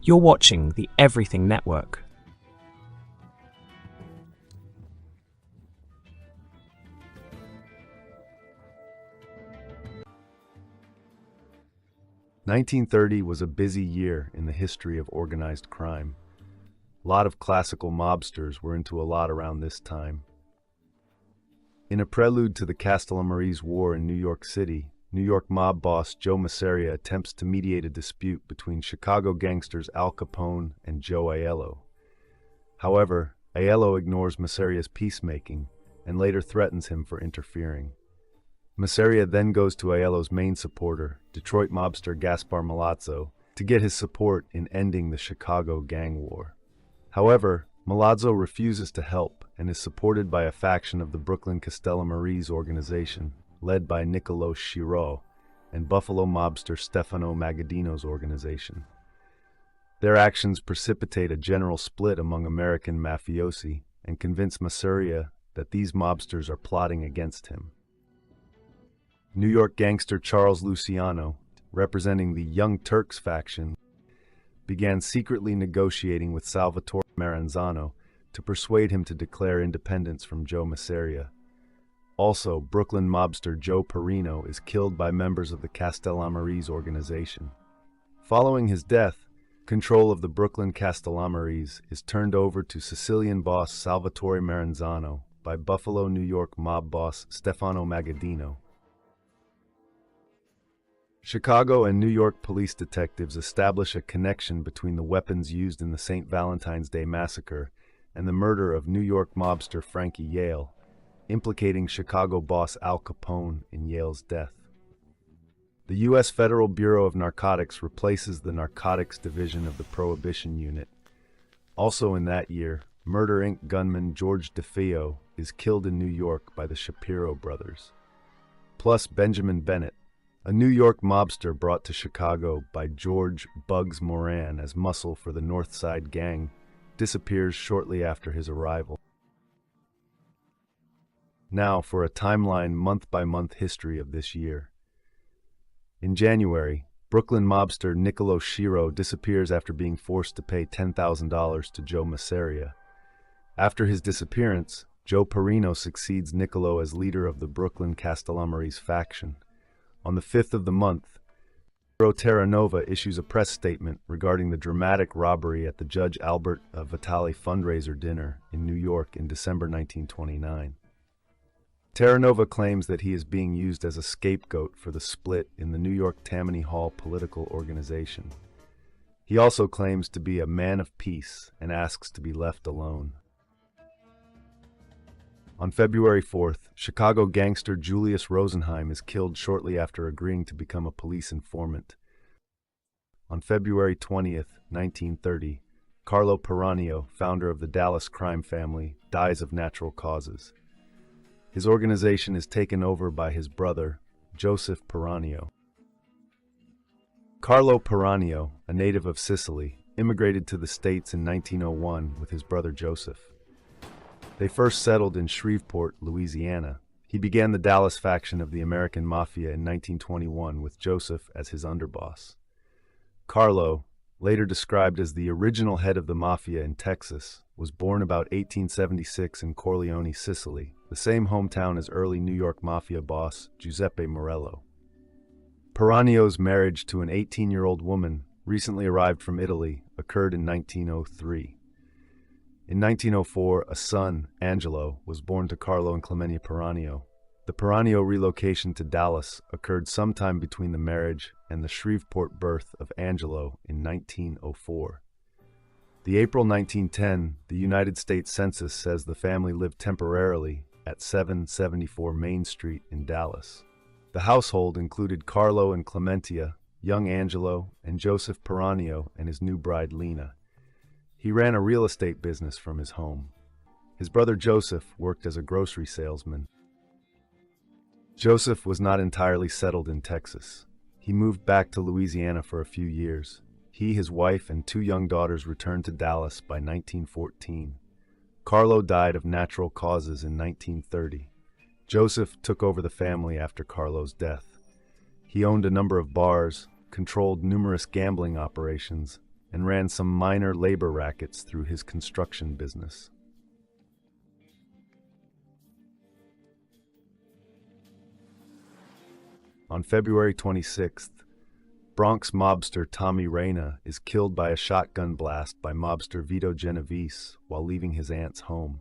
You're watching the Everything Network. "1930 was a busy year in the history of organized crime. A lot of classical mobsters were into a lot around this time. In a prelude to the Castellamarese War in New York City, New York mob boss Joe Masseria attempts to mediate a dispute between Chicago gangsters Al Capone and Joe Aiello. However, Aiello ignores Masseria's peacemaking and later threatens him for interfering. Masseria then goes to Aiello's main supporter, Detroit mobster Gaspar Milazzo, to get his support in ending the Chicago gang war. However, Milazzo refuses to help and is supported by a faction of the Brooklyn Castellamarese organization, led by Niccolo Schirò and Buffalo mobster Stefano Magaddino's organization. Their actions precipitate a general split among American mafiosi and convince Masseria that these mobsters are plotting against him. New York gangster Charles Luciano, representing the Young Turks faction, began secretly negotiating with Salvatore Maranzano to persuade him to declare independence from Joe Masseria. Also, Brooklyn mobster Joe Perino is killed by members of the Castellamarese organization. Following his death, control of the Brooklyn Castellamarese is turned over to Sicilian boss Salvatore Maranzano by Buffalo, New York mob boss Stefano Magaddino. Chicago and New York police detectives establish a connection between the weapons used in the St. Valentine's Day massacre and the murder of New York mobster Frankie Yale, implicating Chicago boss Al Capone in Yale's death. The U.S. Federal Bureau of Narcotics replaces the Narcotics Division of the Prohibition Unit. Also in that year, Murder Inc. gunman George DeFeo is killed in New York by the Shapiro brothers. Plus Benjamin Bennett, a New York mobster brought to Chicago by George Bugs Moran as muscle for the North Side Gang, disappears shortly after his arrival. Now for a timeline month-by-month history of this year. In January, Brooklyn mobster Niccolo Schirò disappears after being forced to pay $10,000 to Joe Masseria. After his disappearance, Joe Perino succeeds Niccolo as leader of the Brooklyn Castellamarese faction. On the 5th of the month, Schirò Terranova issues a press statement regarding the dramatic robbery at the Judge Albert Vitale fundraiser dinner in New York in December 1929. Terranova claims that he is being used as a scapegoat for the split in the New York Tammany Hall political organization. He also claims to be a man of peace and asks to be left alone. On February 4th, Chicago gangster Julius Rosenheim is killed shortly after agreeing to become a police informant. On February 20th, 1930, Carlo Piranio, founder of the Dallas crime family, dies of natural causes. His organization is taken over by his brother, Joseph Piranio. Carlo Piranio, a native of Sicily, immigrated to the States in 1901 with his brother Joseph. They first settled in Shreveport, Louisiana. He began the Dallas faction of the American Mafia in 1921 with Joseph as his underboss. Carlo, later described as the original head of the Mafia in Texas, was born about 1876 in Corleone, Sicily, the same hometown as early New York Mafia boss Giuseppe Morello. Piranio's marriage to an 18-year-old woman, recently arrived from Italy, occurred in 1903. In 1904, a son, Angelo, was born to Carlo and Clementia Piranio. The Piranio relocation to Dallas occurred sometime between the marriage and the Shreveport birth of Angelo in 1904. The April 1910, the United States Census says the family lived temporarily at 774 Main Street in Dallas. The household included Carlo and Clementia, young Angelo, and Joseph Piranio and his new bride Lena. He ran a real estate business from his home. His brother Joseph worked as a grocery salesman. Joseph was not entirely settled in Texas. He moved back to Louisiana for a few years. He, his wife, and 2 young daughters returned to Dallas by 1914. Carlo died of natural causes in 1930. Joseph took over the family after Carlo's death. He owned a number of bars, controlled numerous gambling operations, and ran some minor labor rackets through his construction business. On February 26th, Bronx mobster Tommy Reina is killed by a shotgun blast by mobster Vito Genovese while leaving his aunt's home.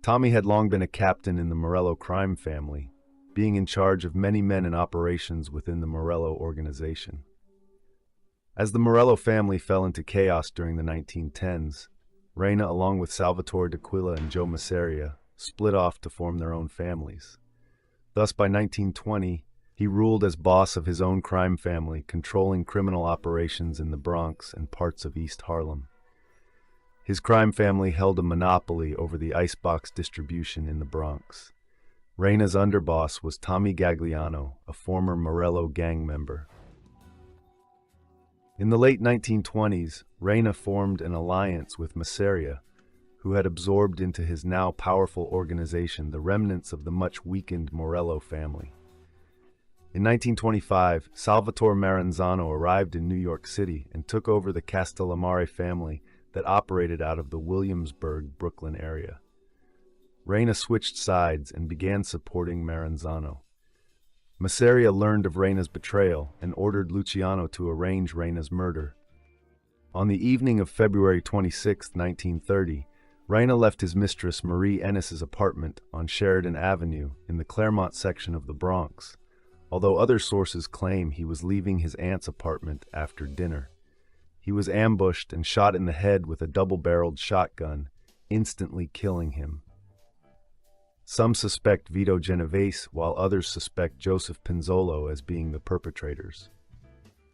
Tommy had long been a captain in the Morello crime family, being in charge of many men and operations within the Morello organization. As the Morello family fell into chaos during the 1910s, Reina, along with Salvatore D'Aquila and Joe Masseria, split off to form their own families. Thus, by 1920, he ruled as boss of his own crime family, controlling criminal operations in the Bronx and parts of East Harlem. His crime family held a monopoly over the icebox distribution in the Bronx. Reina's underboss was Tommy Gagliano, a former Morello gang member. In the late 1920s, Reina formed an alliance with Masseria, who had absorbed into his now powerful organization the remnants of the much weakened Morello family. In 1925, Salvatore Maranzano arrived in New York City and took over the Castellamare family that operated out of the Williamsburg, Brooklyn area. Reina switched sides and began supporting Maranzano. Masseria learned of Reina's betrayal and ordered Luciano to arrange Reina's murder. On the evening of February 26, 1930, Reina left his mistress Marie Ennis's apartment on Sheridan Avenue in the Claremont section of the Bronx, although other sources claim he was leaving his aunt's apartment after dinner. He was ambushed and shot in the head with a double-barreled shotgun, instantly killing him. Some suspect Vito Genovese, while others suspect Joseph Pinzolo as being the perpetrators.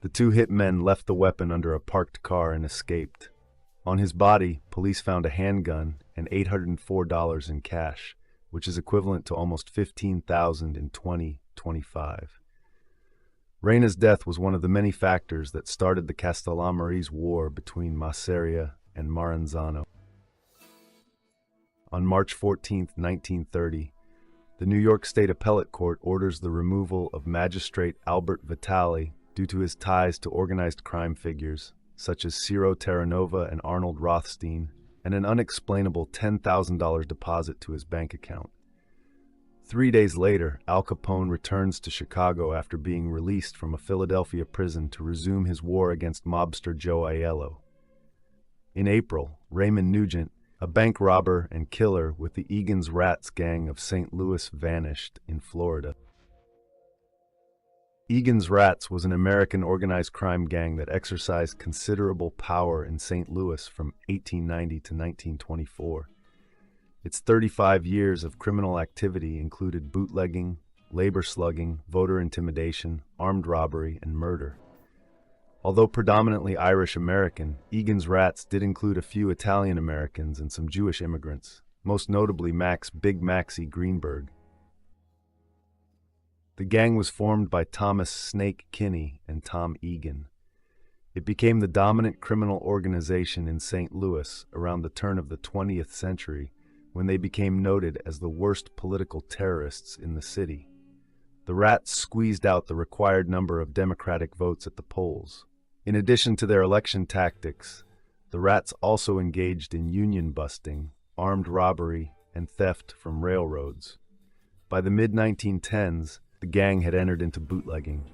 The two hitmen left the weapon under a parked car and escaped. On his body, police found a handgun and $804 in cash, which is equivalent to almost $15,000 in 2025. Reina's death was one of the many factors that started the Castellamarese War between Masseria and Maranzano. On March 14, 1930, the New York State Appellate Court orders the removal of Magistrate Albert Vitale due to his ties to organized crime figures, such as Ciro Terranova and Arnold Rothstein, and an unexplainable $10,000 deposit to his bank account. 3 days later, Al Capone returns to Chicago after being released from a Philadelphia prison to resume his war against mobster Joe Aiello. In April, Raymond Nugent, a bank robber and killer with the Egan's Rats gang of St. Louis, vanished in Florida. Egan's Rats was an American organized crime gang that exercised considerable power in St. Louis from 1890 to 1924. Its 35 years of criminal activity included bootlegging, labor slugging, voter intimidation, armed robbery, and murder. Although predominantly Irish-American, Egan's Rats did include a few Italian-Americans and some Jewish immigrants, most notably Max Big Maxie Greenberg. The gang was formed by Thomas Snake Kinney and Tom Egan. It became the dominant criminal organization in St. Louis around the turn of the 20th century, when they became noted as the worst political terrorists in the city. The Rats squeezed out the required number of Democratic votes at the polls. In addition to their election tactics, the Rats also engaged in union busting, armed robbery, and theft from railroads. By the mid-1910s, the gang had entered into bootlegging.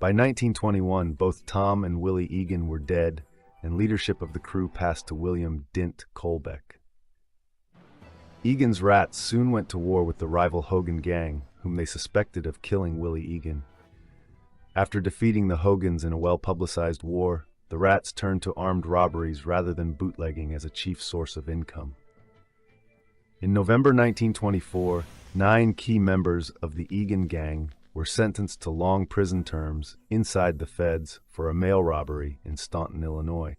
By 1921, both Tom and Willie Egan were dead, and leadership of the crew passed to William Dint Colbeck. Egan's Rats soon went to war with the rival Hogan gang, whom they suspected of killing Willie Egan. After defeating the Hogans in a well-publicized war, the Rats turned to armed robberies rather than bootlegging as a chief source of income. In November 1924, 9 key members of the Egan gang were sentenced to long prison terms inside the feds for a mail robbery in Staunton, Illinois.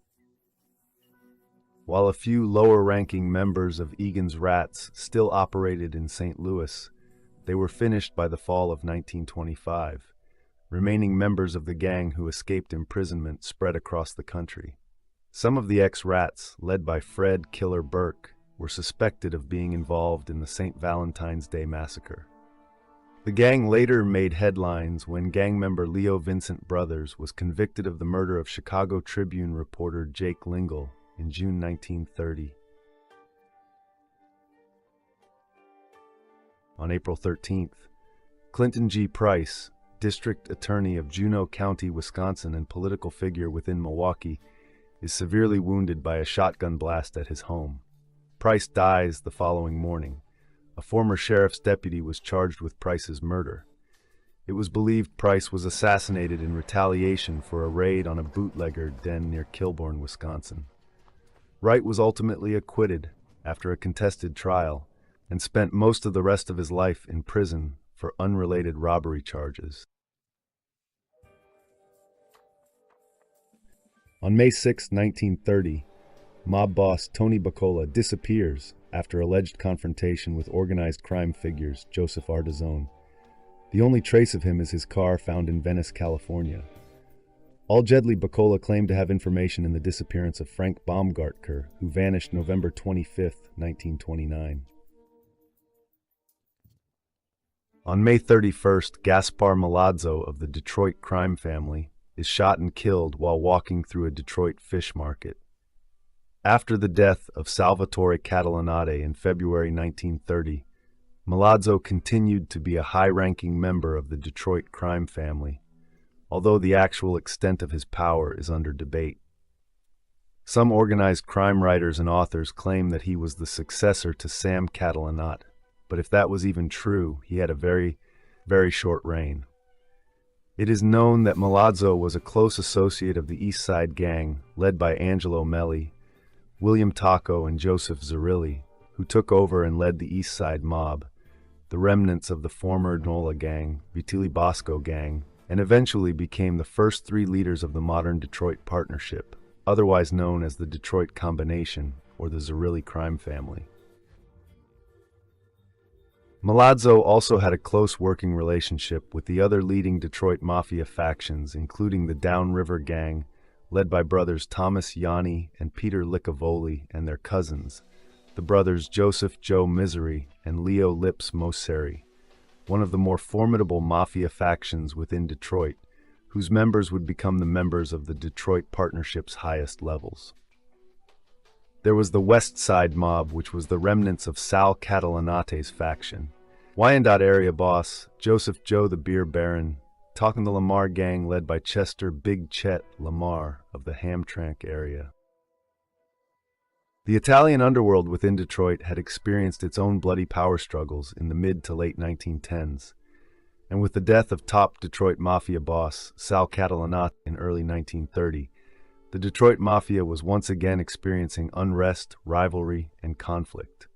While a few lower-ranking members of Egan's Rats still operated in St. Louis, they were finished by the fall of 1925. Remaining members of the gang who escaped imprisonment spread across the country. Some of the ex-Rats, led by Fred Killer Burke, were suspected of being involved in the St. Valentine's Day Massacre. The gang later made headlines when gang member Leo Vincent Brothers was convicted of the murder of Chicago Tribune reporter Jake Lingle in June 1930. On April 13th, Clinton G. Price, district attorney of Juneau County, Wisconsin and political figure within Milwaukee, is severely wounded by a shotgun blast at his home. Price dies the following morning. A former sheriff's deputy was charged with Price's murder. It was believed Price was assassinated in retaliation for a raid on a bootlegger den near Kilbourne, Wisconsin. Wright was ultimately acquitted after a contested trial and spent most of the rest of his life in prison for unrelated robbery charges. On May 6, 1930, mob boss Tony Baccola disappears after alleged confrontation with organized crime figures Joseph Ardizone. The only trace of him is his car found in Venice, California. Allegedly, Baccola claimed to have information in the disappearance of Frank Baumgartner, who vanished November 25, 1929. On May 31st, Gaspar Milazzo of the Detroit crime family is shot and killed while walking through a Detroit fish market. After the death of Salvatore Catalanate in February 1930, Milazzo continued to be a high-ranking member of the Detroit crime family, although the actual extent of his power is under debate. Some organized crime writers and authors claim that he was the successor to Sam Catalanate, but if that was even true, he had a very, very short reign. It is known that Milazzo was a close associate of the East Side Gang, led by Angelo Melli, William Tacco, and Joseph Zerilli, who took over and led the East Side Mob, the remnants of the former Nola Gang, Vitili Bosco Gang, and eventually became the first three leaders of the modern Detroit Partnership, otherwise known as the Detroit Combination or the Zerilli crime family. Milazzo also had a close working relationship with the other leading Detroit Mafia factions, including the Downriver Gang, led by brothers Thomas Yanni and Peter Licavoli and their cousins, the brothers Joseph Joe Misery and Leo Lips Moseri, one of the more formidable Mafia factions within Detroit, whose members would become the members of the Detroit Partnership's highest levels. There was the West Side Mob, which was the remnants of Sal Catalanate's faction. Wyandotte area boss Joseph Joe the Beer Baron, talking the Lamar Gang led by Chester Big Chet Lamar of the Hamtramck area. The Italian underworld within Detroit had experienced its own bloody power struggles in the mid to late 1910s, and with the death of top Detroit Mafia boss Sal Catalanate in early 1930, the Detroit Mafia was once again experiencing unrest, rivalry, and conflict.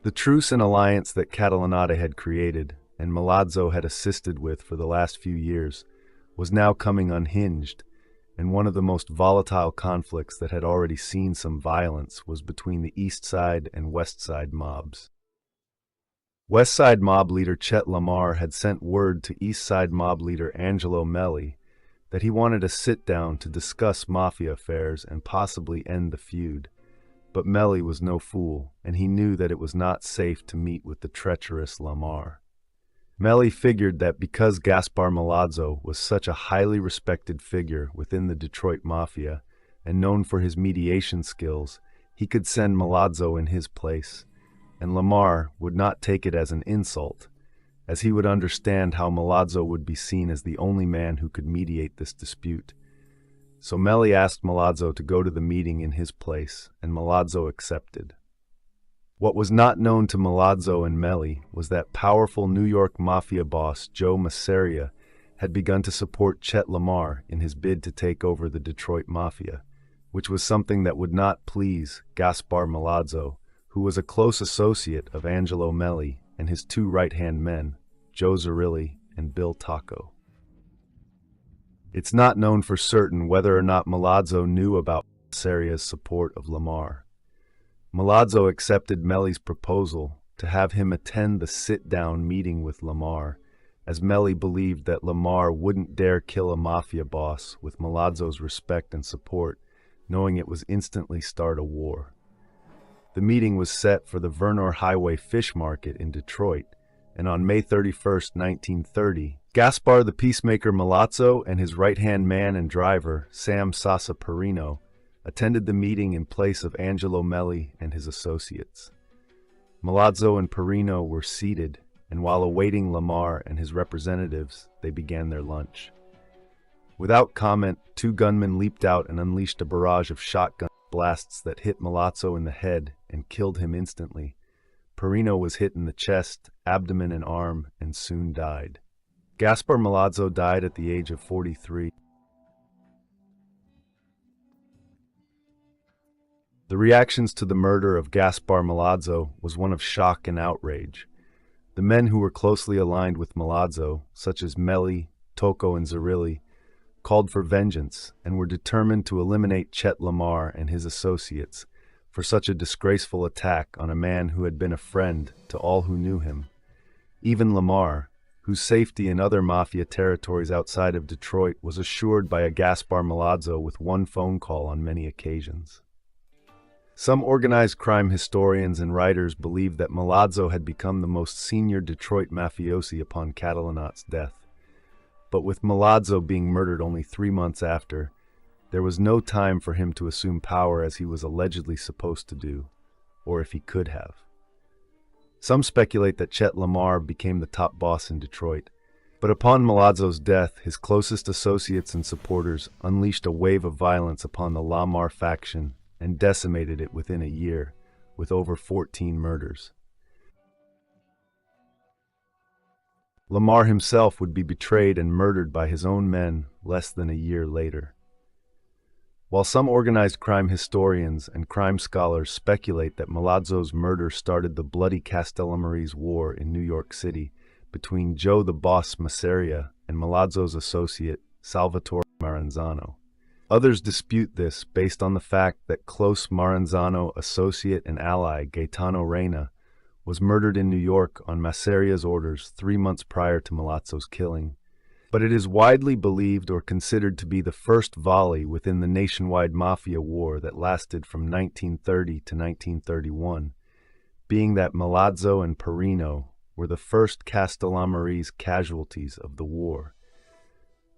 The truce and alliance that Catalanate had created, and Milazzo had assisted with for the last few years, was now coming unhinged, and one of the most volatile conflicts that had already seen some violence was between the East Side and West Side mobs. West Side mob leader Chet Lamar had sent word to East Side mob leader Angelo Melli that he wanted a sit-down to discuss Mafia affairs and possibly end the feud. But Melli was no fool, and he knew that it was not safe to meet with the treacherous Lamar. Melli figured that because Gaspar Milazzo was such a highly respected figure within the Detroit Mafia and known for his mediation skills, he could send Milazzo in his place, and Lamar would not take it as an insult, as he would understand how Milazzo would be seen as the only man who could mediate this dispute. So Melli asked Milazzo to go to the meeting in his place, and Milazzo accepted. What was not known to Milazzo and Melli was that powerful New York Mafia boss Joe Masseria had begun to support Chet Lamar in his bid to take over the Detroit Mafia, which was something that would not please Gaspar Milazzo, who was a close associate of Angelo Melli and his two right-hand men, Joe Zerilli and Bill Tacco. It's not known for certain whether or not Milazzo knew about Masseria's support of Lamar. Milazzo accepted Melli's proposal to have him attend the sit-down meeting with Lamar, as Melli believed that Lamar wouldn't dare kill a Mafia boss with Milazzo's respect and support, knowing it was instantly start a war. The meeting was set for the Vernor Highway Fish Market in Detroit, and on May 31, 1930, Gaspar the peacemaker Milazzo and his right-hand man and driver, Sam Sassa Perino, attended the meeting in place of Angelo Melli and his associates. Milazzo and Perino were seated, and while awaiting Lamar and his representatives, they began their lunch. Without comment, two gunmen leaped out and unleashed a barrage of shotgun blasts that hit Milazzo in the head and killed him instantly. Perino was hit in the chest, abdomen, and arm, and soon died. Gaspar Milazzo died at the age of 43. The reactions to the murder of Gaspar Milazzo was one of shock and outrage. The men who were closely aligned with Milazzo, such as Melli, Tocco, and Zerilli, called for vengeance and were determined to eliminate Chet Lamar and his associates for such a disgraceful attack on a man who had been a friend to all who knew him. Even Lamar, whose safety in other Mafia territories outside of Detroit was assured by a Gaspar Milazzo with one phone call on many occasions. Some organized crime historians and writers believe that Milazzo had become the most senior Detroit mafiosi upon Catalanot's death. But with Milazzo being murdered only 3 months after, there was no time for him to assume power as he was allegedly supposed to do, or if he could have. Some speculate that Chet Lamar became the top boss in Detroit, but upon Milazzo's death, his closest associates and supporters unleashed a wave of violence upon the Lamar faction and decimated it within a year, with over 14 murders. Lamar himself would be betrayed and murdered by his own men less than a year later. While some organized crime historians and crime scholars speculate that Milazzo's murder started the bloody Castellamarese War in New York City between Joe the Boss Masseria and Milazzo's associate Salvatore Maranzano, others dispute this based on the fact that close Maranzano associate and ally Gaetano Reina was murdered in New York on Masseria's orders 3 months prior to Milazzo's killing. But it is widely believed or considered to be the first volley within the nationwide Mafia war that lasted from 1930 to 1931, being that Milazzo and Perino were the first Castellamarese casualties of the war,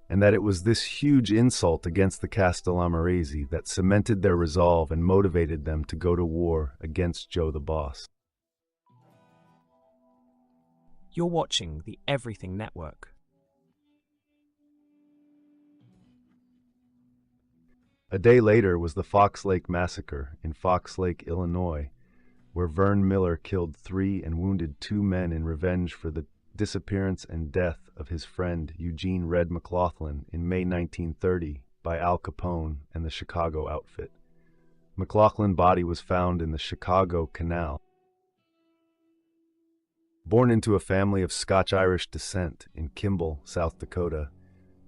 and that it was this huge insult against the Castellamarese that cemented their resolve and motivated them to go to war against Joe the Boss. You're watching the Everything Network. A day later was the Fox Lake Massacre in Fox Lake, Illinois, where Vern Miller killed 3 and wounded 2 men in revenge for the disappearance and death of his friend Eugene Red McLaughlin in May 1930 by Al Capone and the Chicago Outfit. McLaughlin's body was found in the Chicago Canal. Born into a family of Scotch-Irish descent in Kimball, South Dakota,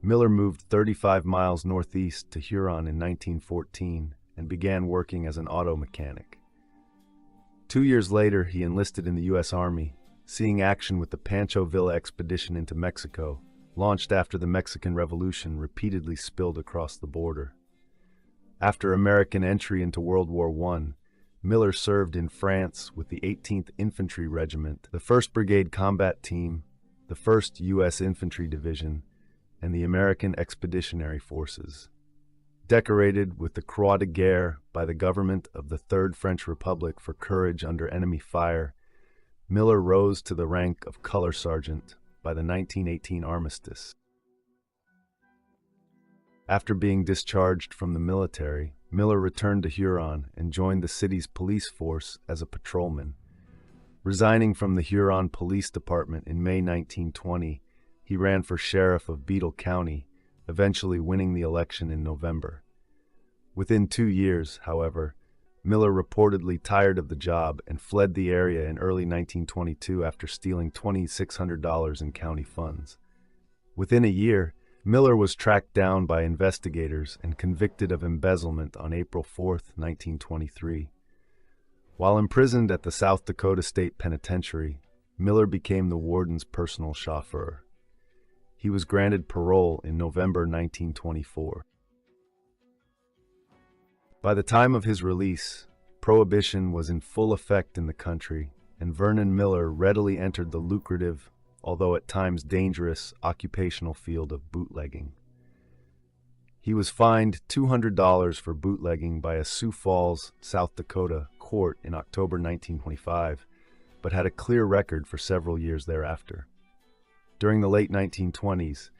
Miller moved 35 miles northeast to Huron in 1914 and began working as an auto mechanic. 2 years later, he enlisted in the U.S. Army, seeing action with the Pancho Villa expedition into Mexico, launched after the Mexican Revolution repeatedly spilled across the border. After American entry into World War I, Miller served in France with the 18th Infantry Regiment, the 1st Brigade Combat Team, the 1st U.S. Infantry Division, and the American Expeditionary Forces. Decorated with the Croix de Guerre by the government of the Third French Republic for courage under enemy fire, Miller rose to the rank of Color Sergeant by the 1918 armistice. After being discharged from the military, Miller returned to Huron and joined the city's police force as a patrolman. Resigning from the Huron Police Department in May 1920, he ran for sheriff of Beadle County, eventually winning the election in November. Within 2 years, however, Miller reportedly tired of the job and fled the area in early 1922 after stealing $2,600 in county funds. Within a year, Miller was tracked down by investigators and convicted of embezzlement on April 4, 1923. While imprisoned at the South Dakota State Penitentiary, Miller became the warden's personal chauffeur. He was granted parole in November 1924. By the time of his release, Prohibition was in full effect in the country, and Vernon Miller readily entered the lucrative, although at times dangerous, occupational field of bootlegging. He was fined $200 for bootlegging by a Sioux Falls, South Dakota court in October 1925, but had a clear record for several years thereafter. During the late 1920s,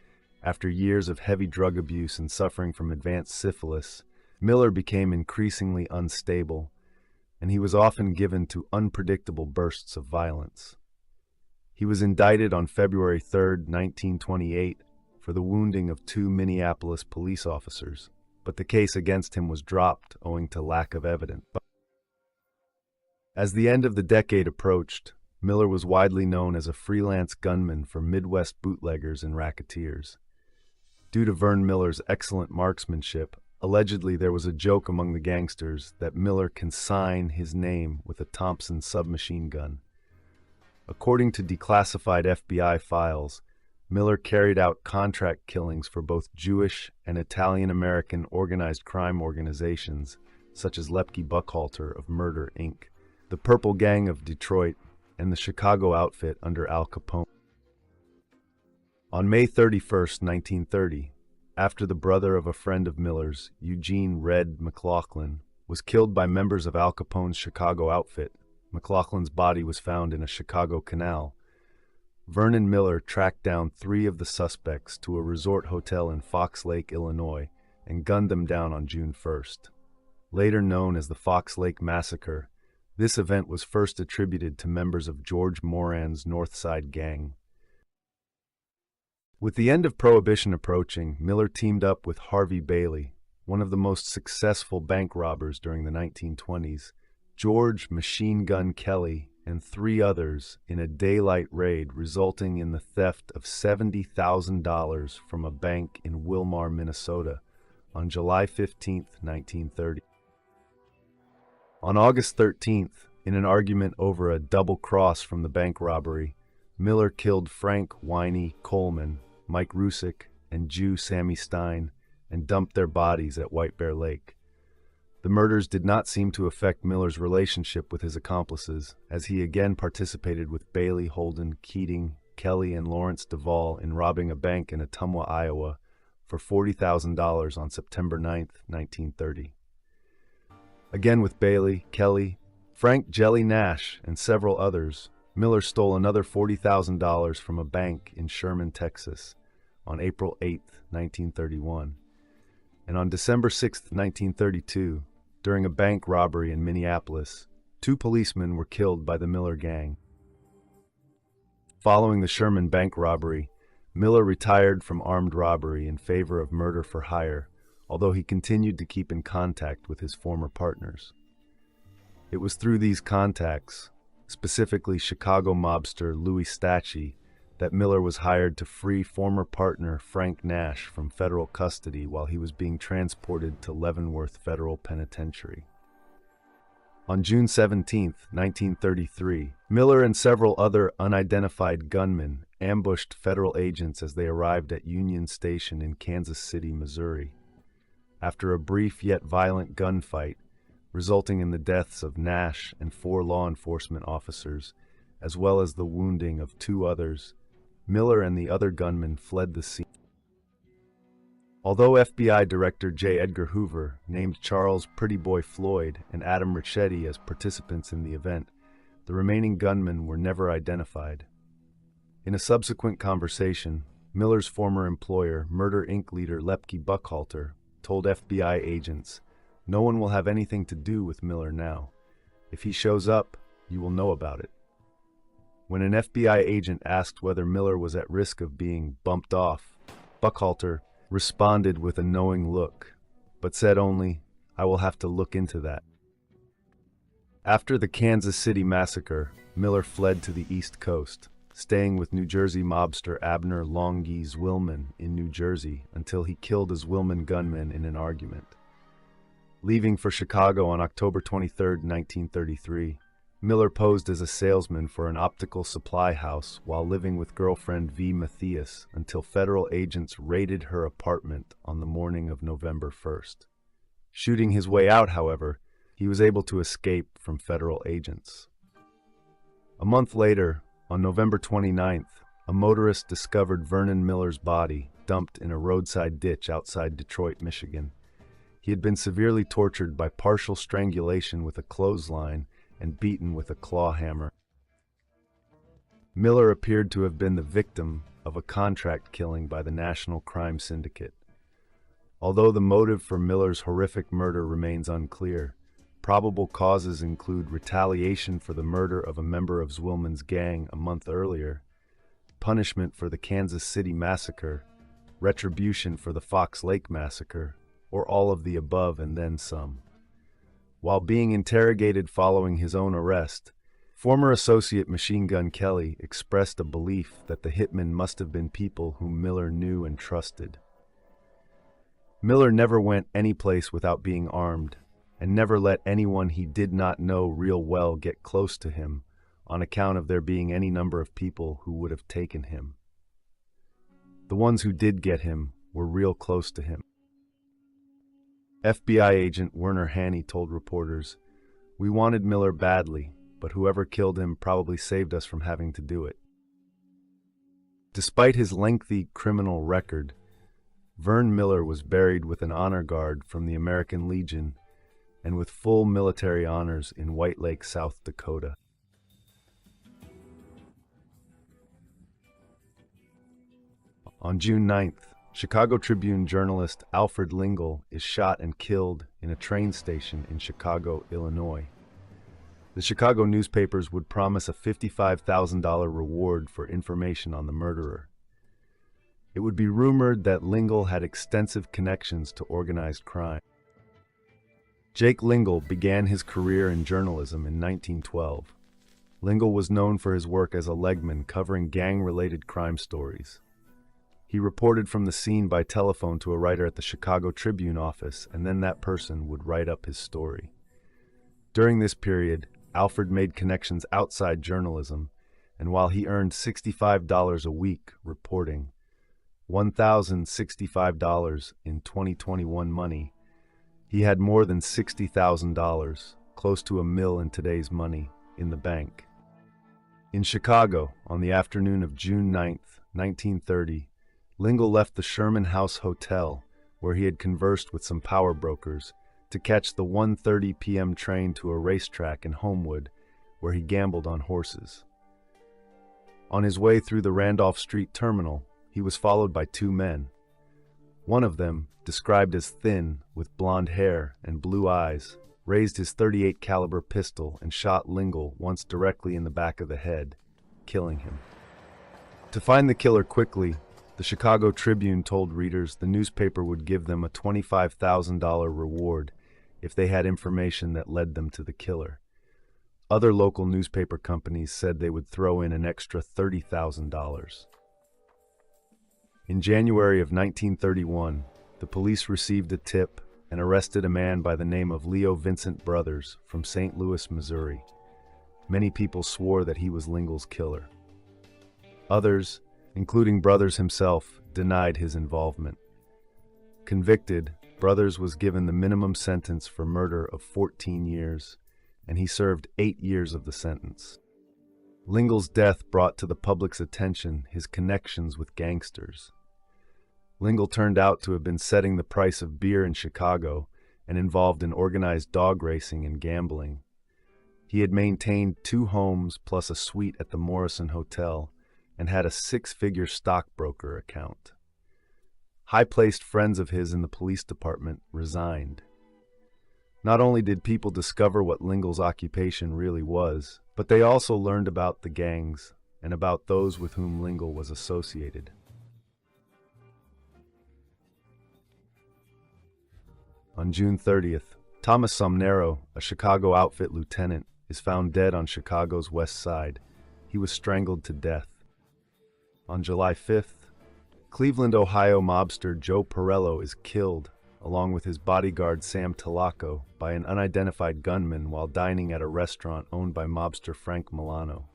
after years of heavy drug abuse and suffering from advanced syphilis, Miller became increasingly unstable, and he was often given to unpredictable bursts of violence. He was indicted on February 3, 1928, for the wounding of 2 Minneapolis police officers, but the case against him was dropped owing to lack of evidence. As the end of the decade approached, Miller was widely known as a freelance gunman for Midwest bootleggers and racketeers. Due to Vern Miller's excellent marksmanship, allegedly there was a joke among the gangsters that Miller can sign his name with a Thompson submachine gun. According to declassified FBI files, Miller carried out contract killings for both Jewish and Italian-American organized crime organizations, such as Lepke Buckhalter of Murder, Inc., the Purple Gang of Detroit, and the Chicago outfit under Al Capone. On May 31, 1930, after the brother of a friend of Miller's, Eugene "Red" McLaughlin, was killed by members of Al Capone's Chicago outfit, McLaughlin's body was found in a Chicago canal. Vernon Miller tracked down 3 of the suspects to a resort hotel in Fox Lake, Illinois, and gunned them down on June 1st. Later known as the Fox Lake Massacre, this event was first attributed to members of George Moran's North Side Gang. With the end of Prohibition approaching, Miller teamed up with Harvey Bailey, one of the most successful bank robbers during the 1920s, George "Machine Gun" Kelly, and 3 others in a daylight raid resulting in the theft of $70,000 from a bank in Wilmar, Minnesota, on July 15, 1930. On August 13th, in an argument over a double cross from the bank robbery, Miller killed Frank "Whiny" Coleman, Mike Rusick, and Jew Sammy Stein, and dumped their bodies at White Bear Lake. The murders did not seem to affect Miller's relationship with his accomplices, as he again participated with Bailey, Holden, Keating, Kelly, and Lawrence Duvall in robbing a bank in Ottumwa, Iowa, for $40,000 on September 9, 1930. Again with Bailey, Kelly, Frank "Jelly" Nash, and several others, Miller stole another $40,000 from a bank in Sherman, Texas, on April 8, 1931. And on December 6, 1932, during a bank robbery in Minneapolis, 2 policemen were killed by the Miller gang. Following the Sherman bank robbery, Miller retired from armed robbery in favor of murder for hire, although he continued to keep in contact with his former partners. It was through these contacts, specifically Chicago mobster Louis Stachy, that Miller was hired to free former partner Frank Nash from federal custody while he was being transported to Leavenworth Federal Penitentiary. On June 17, 1933, Miller and several other unidentified gunmen ambushed federal agents as they arrived at Union Station in Kansas City, Missouri. After a brief yet violent gunfight, resulting in the deaths of Nash and 4 law enforcement officers, as well as the wounding of 2 others, Miller and the other gunmen fled the scene. Although FBI Director J. Edgar Hoover named Charles "Pretty Boy" Floyd and Adam Ricchetti as participants in the event, the remaining gunmen were never identified. In a subsequent conversation, Miller's former employer, Murder, Inc. leader Lepke Buckhalter, told FBI agents, "No one will have anything to do with Miller now. If he shows up, you will know about it." When an FBI agent asked whether Miller was at risk of being bumped off, Buckhalter responded with a knowing look, but said only, "I will have to look into that." After the Kansas City massacre, Miller fled to the East Coast, staying with New Jersey mobster Abner "Longies" Willman in New Jersey until he killed his Willman gunmen in an argument. Leaving for Chicago on October 23, 1933, Miller posed as a salesman for an optical supply house while living with girlfriend V. Matthias until federal agents raided her apartment on the morning of November 1st. Shooting his way out, however, he was able to escape from federal agents. A month later, on November 29th, a motorist discovered Vern Miller's body dumped in a roadside ditch outside Detroit, Michigan. He had been severely tortured by partial strangulation with a clothesline and beaten with a claw hammer. Miller appeared to have been the victim of a contract killing by the National Crime Syndicate. Although the motive for Miller's horrific murder remains unclear, probable causes include retaliation for the murder of a member of Zwillman's gang a month earlier, punishment for the Kansas City massacre, retribution for the Fox Lake massacre, or all of the above and then some. While being interrogated following his own arrest, former associate Machine Gun Kelly expressed a belief that the hitmen must have been people whom Miller knew and trusted. Miller never went any place without being armed, and never let anyone he did not know real well get close to him, on account of there being any number of people who would have taken him. The ones who did get him were real close to him. FBI agent Werner Haney told reporters, "We wanted Miller badly, but whoever killed him probably saved us from having to do it." Despite his lengthy criminal record, Vern Miller was buried with an honor guard from the American Legion and with full military honors in White Lake, South Dakota. On June 9th, Chicago Tribune journalist Alfred Lingle is shot and killed in a train station in Chicago, Illinois. The Chicago newspapers would promise a $55,000 reward for information on the murderer. It would be rumored that Lingle had extensive connections to organized crime. Jake Lingle began his career in journalism in 1912. Lingle was known for his work as a legman covering gang-related crime stories. He reported from the scene by telephone to a writer at the Chicago Tribune office, and then that person would write up his story. During this period, Alfred made connections outside journalism, and while he earned $65 a week reporting, $1,065 in 2021 money, he had more than $60,000, close to $1 million in today's money, in the bank. In Chicago, on the afternoon of June 9th, 1930, Lingle left the Sherman House Hotel, where he had conversed with some power brokers, to catch the 1:30 p.m. train to a racetrack in Homewood, where he gambled on horses. On his way through the Randolph Street terminal, he was followed by two men. One of them, described as thin, with blonde hair and blue eyes, raised his .38 caliber pistol and shot Lingle once directly in the back of the head, killing him. To find the killer quickly, the Chicago Tribune told readers the newspaper would give them a $25,000 reward if they had information that led them to the killer. Other local newspaper companies said they would throw in an extra $30,000. In January of 1931, the police received a tip and arrested a man by the name of Leo Vincent Brothers from St. Louis, Missouri. Many people swore that he was Lingle's killer. Others, including Brothers himself, denied his involvement. Convicted, Brothers was given the minimum sentence for murder of 14 years, and he served 8 years of the sentence. Lingle's death brought to the public's attention his connections with gangsters. Lingle turned out to have been setting the price of beer in Chicago and involved in organized dog racing and gambling. He had maintained 2 homes plus a suite at the Morrison Hotel and had a 6-figure stockbroker account. High-placed friends of his in the police department resigned. Not only did people discover what Lingle's occupation really was, but they also learned about the gangs and about those with whom Lingle was associated. On June 30th, Thomas Somnero, a Chicago outfit lieutenant, is found dead on Chicago's west side. He was strangled to death. On July 5th, Cleveland, Ohio mobster Joe Perello is killed, along with his bodyguard Sam Telaco, by an unidentified gunman while dining at a restaurant owned by mobster Frank Milano.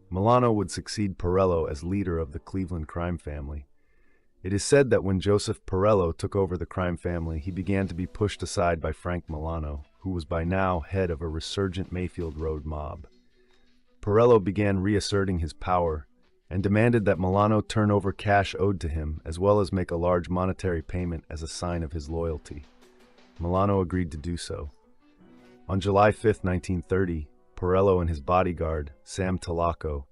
Milano would succeed Perello as leader of the Cleveland crime family. It is said that when Joseph Perello took over the crime family, he began to be pushed aside by Frank Milano, who was by now head of a resurgent Mayfield Road mob. Pirello began reasserting his power and demanded that Milano turn over cash owed to him as well as make a large monetary payment as a sign of his loyalty. Milano agreed to do so. On July 5, 1930, Pirello and his bodyguard, Sam Talacco,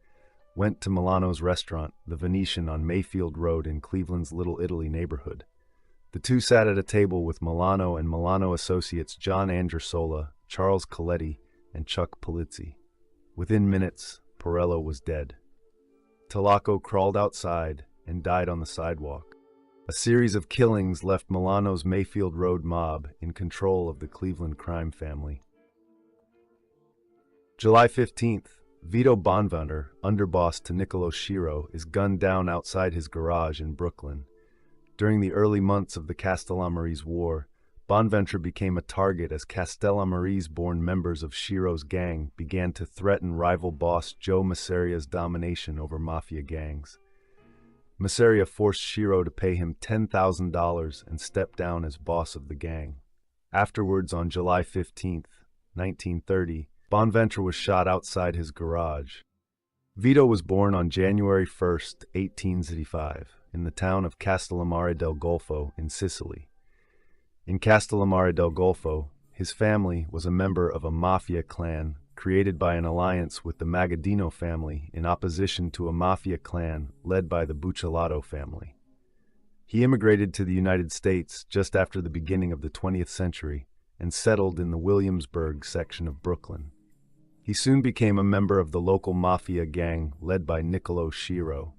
went to Milano's restaurant, the Venetian on Mayfield Road in Cleveland's Little Italy neighborhood. The two sat at a table with Milano and Milano associates John Andresola, Charles Coletti, and Chuck Polizzi. Within minutes, Pirello was dead. Talacco crawled outside and died on the sidewalk. A series of killings left Milano's Mayfield Road mob in control of the Cleveland crime family. July 15th, Vito Bonventre, underboss to Niccolo Schiro, is gunned down outside his garage in Brooklyn. During the early months of the Castellamarese War, Bonventre became a target as Castellamarese-born members of Sciro's gang began to threaten rival boss Joe Masseria's domination over Mafia gangs. Masseria forced Schiro to pay him $10,000 and step down as boss of the gang. Afterwards, on July 15, 1930, Bonventre was shot outside his garage. Vito was born on January 1, 1865, in the town of Castellammare del Golfo in Sicily. In Castellammare del Golfo, his family was a member of a mafia clan created by an alliance with the Magaddino family in opposition to a mafia clan led by the Buccellato family. He immigrated to the United States just after the beginning of the 20th century and settled in the Williamsburg section of Brooklyn. He soon became a member of the local mafia gang led by Niccolo Schiro.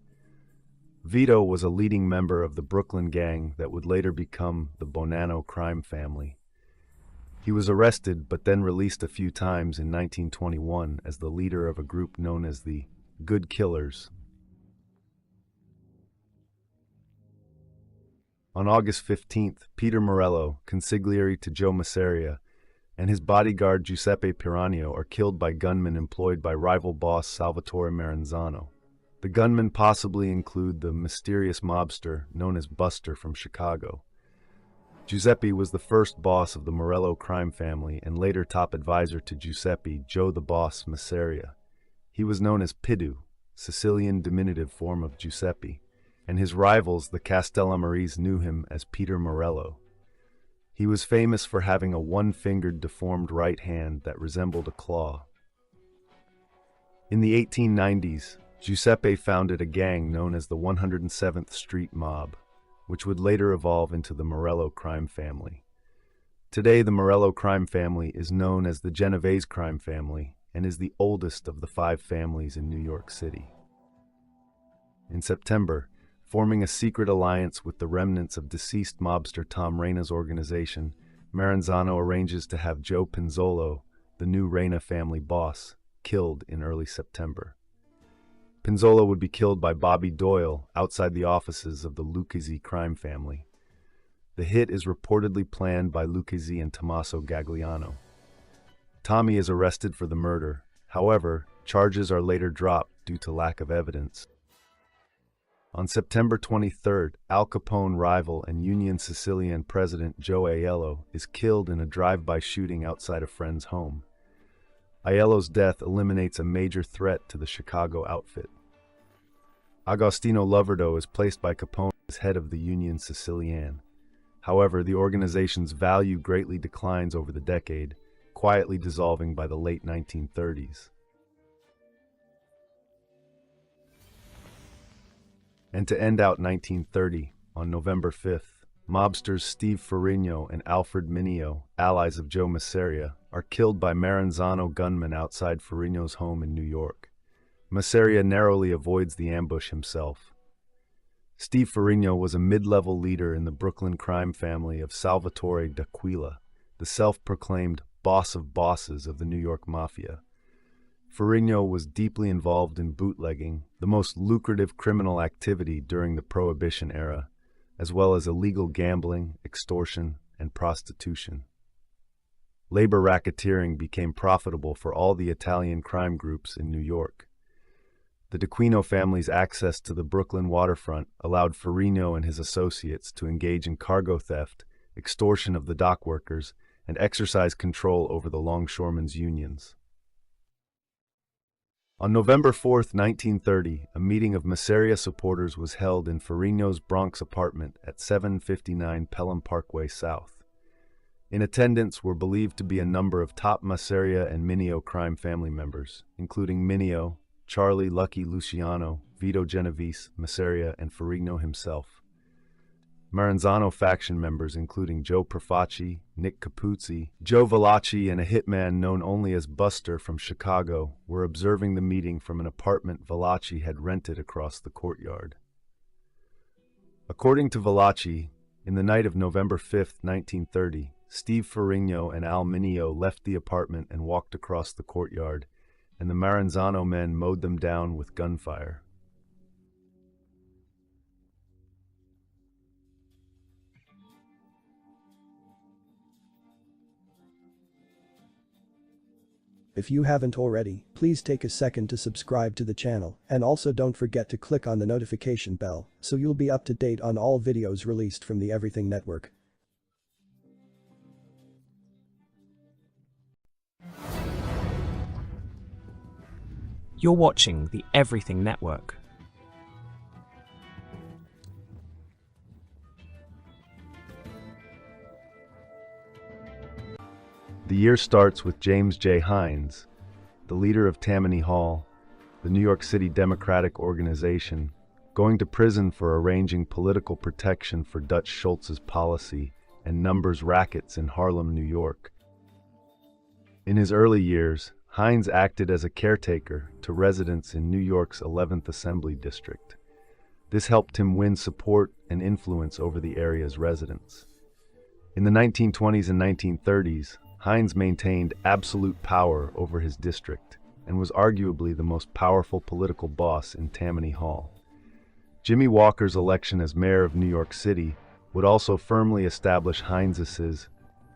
Vito was a leading member of the Brooklyn gang that would later become the Bonanno crime family. He was arrested but then released a few times in 1921 as the leader of a group known as the Good Killers. On August 15th, Peter Morello, consigliere to Joe Masseria, and his bodyguard Giuseppe Piranio are killed by gunmen employed by rival boss Salvatore Maranzano. The gunmen possibly include the mysterious mobster known as Buster from Chicago. Giuseppe was the first boss of the Morello crime family and later top advisor to Giuseppe, Joe the Boss Masseria. He was known as Pidu, Sicilian diminutive form of Giuseppe, and his rivals, the Castellamarese, knew him as Peter Morello. He was famous for having a one-fingered deformed right hand that resembled a claw. In the 1890s, Giuseppe founded a gang known as the 107th Street Mob, which would later evolve into the Morello crime family. Today, the Morello crime family is known as the Genovese crime family and is the oldest of the 5 families in New York City. In September, forming a secret alliance with the remnants of deceased mobster Tom Reina's organization, Maranzano arranges to have Joe Pinzolo, the new Reina family boss, killed in early September. Pinzolo would be killed by Bobby Doyle outside the offices of the Lucchese crime family. The hit is reportedly planned by Lucchese and Tommaso Gagliano. Tommy is arrested for the murder. However, charges are later dropped due to lack of evidence. On September 23rd, Al Capone rival and Union Sicilian president Joe Aiello is killed in a drive-by shooting outside a friend's home. Aiello's death eliminates a major threat to the Chicago outfit. Agostino Loverdo is placed by Capone as head of the Union Sicilian. However, the organization's value greatly declines over the decade, quietly dissolving by the late 1930s. And to end out 1930, on November 5th, mobsters Steve Ferrigno and Alfred Mineo, allies of Joe Masseria, are killed by Maranzano gunmen outside Ferrigno's home in New York. Masseria narrowly avoids the ambush himself. Steve Ferrigno was a mid-level leader in the Brooklyn crime family of Salvatore D'Aquila, the self-proclaimed boss of bosses of the New York Mafia. Ferrigno was deeply involved in bootlegging, the most lucrative criminal activity during the Prohibition era, as well as illegal gambling, extortion, and prostitution. Labor racketeering became profitable for all the Italian crime groups in New York. The D'Aquino family's access to the Brooklyn waterfront allowed Ferrigno and his associates to engage in cargo theft, extortion of the dock workers, and exercise control over the longshoremen's unions. On November 4th, 1930, a meeting of Mafia supporters was held in Ferrigno's Bronx apartment at 759 Pelham Parkway South. In attendance were believed to be a number of top Mafia and Mineo crime family members, including Mineo, Charlie Lucky Luciano, Vito Genovese, Mafia, and Ferrigno himself. Maranzano faction members including Joe Profacci, Nick Capuzzi, Joe Velacci, and a hitman known only as Buster from Chicago were observing the meeting from an apartment Velacci had rented across the courtyard. According to Velacci, in the night of November 5, 1930, Steve Ferrigno and Al Mineo left the apartment and walked across the courtyard, and the Maranzano men mowed them down with gunfire. If you haven't already, please take a second to subscribe to the channel, and also don't forget to click on the notification bell so you'll be up to date on all videos released from the Everything Network. You're watching the Everything Network. The year starts with James J. Hines, the leader of Tammany Hall, the New York City Democratic Organization, going to prison for arranging political protection for Dutch Schultz's policy and numbers rackets in Harlem, New York. In his early years, Hines acted as a caretaker to residents in New York's 11th Assembly District. This helped him win support and influence over the area's residents. In the 1920s and 1930s, Hines maintained absolute power over his district and was arguably the most powerful political boss in Tammany Hall. Jimmy Walker's election as mayor of New York City would also firmly establish Hines's